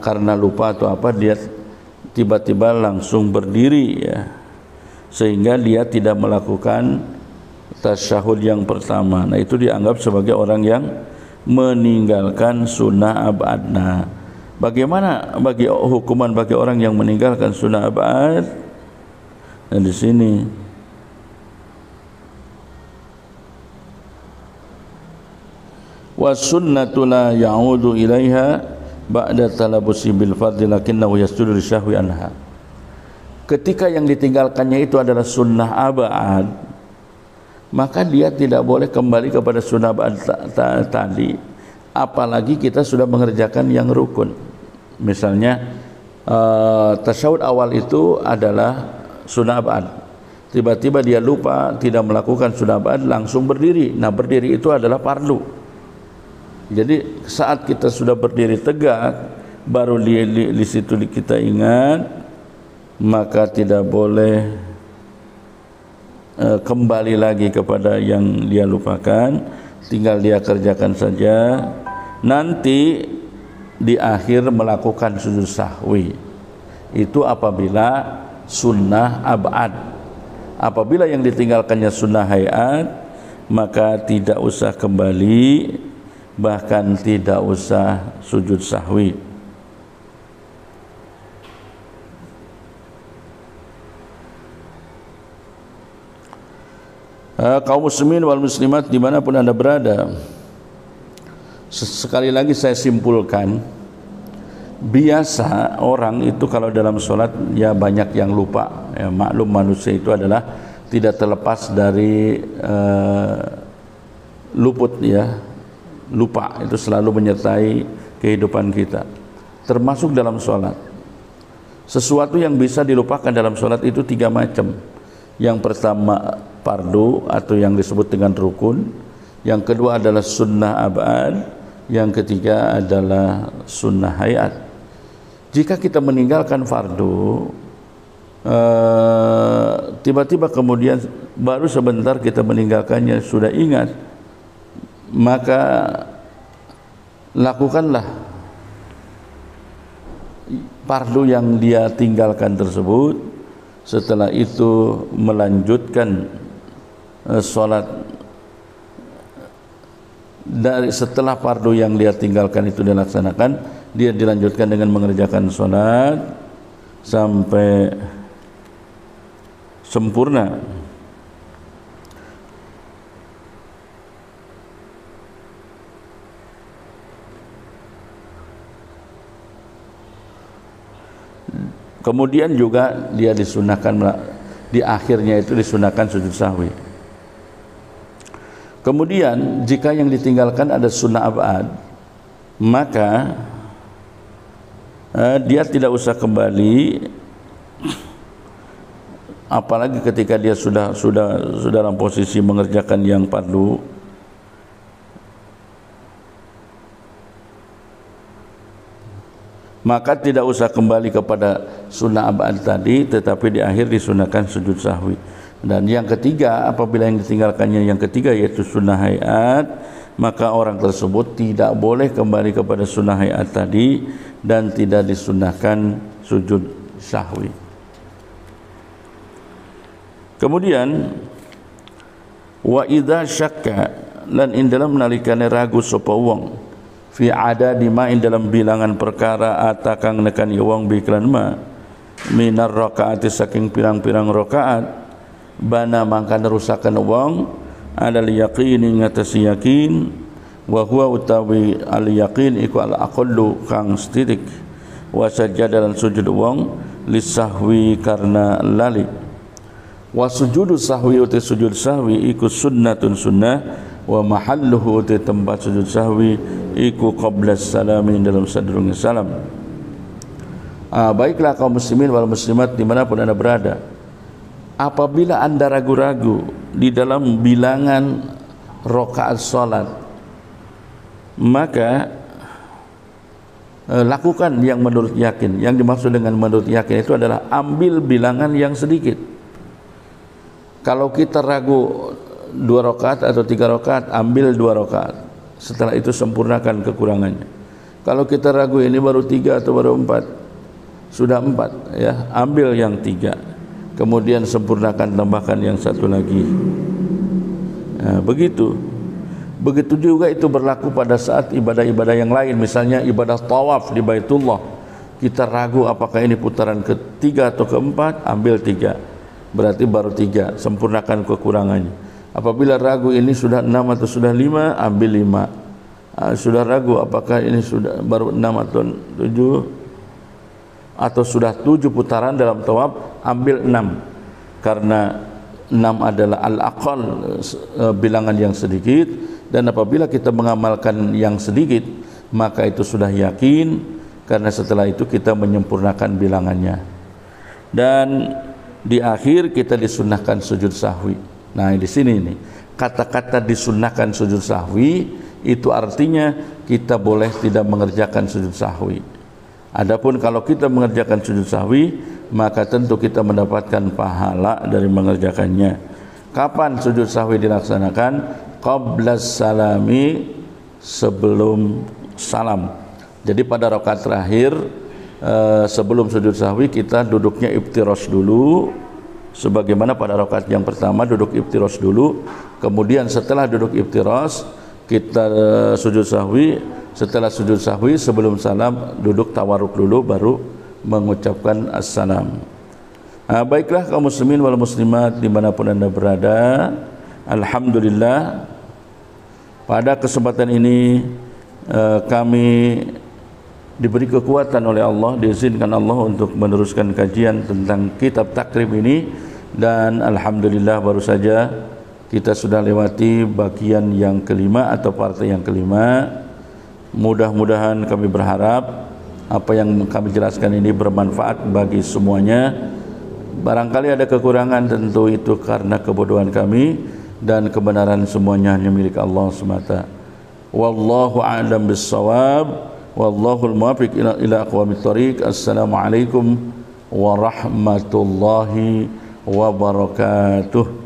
karena lupa atau apa, dia tiba-tiba langsung berdiri ya. Sehingga dia tidak melakukan tasyahud yang pertama. Nah, itu dianggap sebagai orang yang meninggalkan sunnah abad. Nah, bagaimana hukuman bagi orang yang meninggalkan sunnah abad? Nah, di sini wa sunnatu la ya'udu ilaiha ba'da talabusi bil fardhi lakinnahu yasjudu lisyahwi anha. Ketika yang ditinggalkannya itu adalah sunnah abad, maka dia tidak boleh kembali kepada sunnah abad tadi, apalagi kita sudah mengerjakan yang rukun. Misalnya tasyahud awal itu adalah sunnah abad, tiba-tiba dia lupa tidak melakukan sunnah abad, langsung berdiri. Nah, berdiri itu adalah fardu. Jadi saat kita sudah berdiri tegak, baru di situ kita ingat, maka tidak boleh kembali lagi kepada yang dia lupakan, tinggal dia kerjakan saja. Nanti di akhir melakukan sujud sahwi. Itu apabila sunnah abad. Apabila yang ditinggalkannya sunnah hayat, maka tidak usah kembali, bahkan tidak usah sujud sahwi. Kaum muslimin wal muslimat dimanapun anda berada, sekali lagi saya simpulkan, biasa orang itu kalau dalam sholat ya banyak yang lupa ya, maklum manusia itu adalah tidak terlepas dari luput ya, lupa itu selalu menyertai kehidupan kita, termasuk dalam sholat. Sesuatu yang bisa dilupakan dalam sholat itu 3 macam. Yang pertama fardu atau yang disebut dengan rukun, yang kedua adalah sunnah abad, yang ketiga adalah sunnah hayat. Jika kita meninggalkan fardu, tiba-tiba kemudian baru sebentar kita meninggalkannya sudah ingat, maka lakukanlah fardu yang dia tinggalkan tersebut. Setelah itu melanjutkan sholat dari setelah fardu yang dia tinggalkan itu dilaksanakan, dia dilanjutkan dengan mengerjakan sholat sampai sempurna. Kemudian juga dia disunahkan, di akhirnya itu disunahkan sujud sahwi. Kemudian jika yang ditinggalkan ada sunnah abad, maka dia tidak usah kembali, apalagi ketika dia sudah dalam posisi mengerjakan yang fardu. Maka tidak usah kembali kepada sunnah abad tadi, tetapi di akhir disunahkan sujud sahwi. Dan yang ketiga, apabila yang ditinggalkannya yang ketiga yaitu sunnah hayat, maka orang tersebut tidak boleh kembali kepada sunnah hayat tadi dan tidak disunahkan sujud sahwi. Kemudian wa idza syakka, lan in dalam nalikane ragu sapa wong fi adadi ma in dalam bilangan perkara atakang nekani wong biklan ma minar rakaati saking pirang-pirang rakaat, bana mangka nerusaken wong adal yaqini ngatasi yakin, wa huwa utawi al yaqin iku al aqallu kang setitik, wa sajada lan sujud wong lisahwi karena lali, wa sujudu sahwi uti sujud sahwi iku sunnatun sunnah, wa mahalluhu uti tempat sujud sahwi iku qabla salami dalam sadurunge salam. Baiklah kaum muslimin wal muslimat dimanapun anda berada, apabila anda ragu-ragu di dalam bilangan rakaat salat, maka lakukan yang menurut yakin. Yang dimaksud dengan menurut yakin itu adalah ambil bilangan yang sedikit. Kalau kita ragu 2 rakaat atau 3 rakaat, ambil 2 rakaat. Setelah itu sempurnakan kekurangannya. Kalau kita ragu ini baru 3 atau baru 4, sudah 4 ya, ambil yang 3. Kemudian sempurnakan, tambahkan yang 1 lagi. Nah, begitu juga itu berlaku pada saat ibadah-ibadah yang lain. Misalnya ibadah tawaf di Baitullah, kita ragu apakah ini putaran ke-3 atau ke-4, ambil 3, berarti baru 3, sempurnakan kekurangannya. Apabila ragu ini sudah 6 atau sudah 5, ambil 5. Sudah ragu apakah ini sudah baru 6 atau 7 atau sudah 7 putaran dalam tawaf, ambil 6, karena 6 adalah al-aqal, bilangan yang sedikit. Dan apabila kita mengamalkan yang sedikit, maka itu sudah yakin, karena setelah itu kita menyempurnakan bilangannya. Dan di akhir kita disunnahkan sujud sahwi. Nah, di sini nih kata-kata disunnahkan sujud sahwi itu artinya kita boleh tidak mengerjakan sujud sahwi. Adapun kalau kita mengerjakan sujud sahwi, maka tentu kita mendapatkan pahala dari mengerjakannya. Kapan sujud sahwi dilaksanakan? Qabla salami, sebelum salam. Jadi pada rakaat terakhir sebelum sujud sahwi kita duduknya iftirash dulu, sebagaimana pada rakaat yang pertama duduk iftirash dulu. Kemudian setelah duduk iftirash kita sujud sahwi. Setelah sujud sahwi sebelum salam duduk tawarruk dulu, baru mengucapkan assalam. Baiklah kaum muslimin wal muslimat dimanapun anda berada, alhamdulillah pada kesempatan ini kami diberi kekuatan oleh Allah, diizinkan Allah untuk meneruskan kajian tentang kitab takrib ini. Dan alhamdulillah baru saja kita sudah lewati bagian yang kelima atau part yang kelima. Mudah-mudahan kami berharap apa yang kami jelaskan ini bermanfaat bagi semuanya. Barangkali ada kekurangan, tentu itu karena kebodohan kami, dan kebenaran semuanya hanya milik Allah semata. Wallahu a'lam bissawab, wallahul muwaffiq ila aqwamit thoriq. Assalamualaikum warahmatullahi wabarakatuh.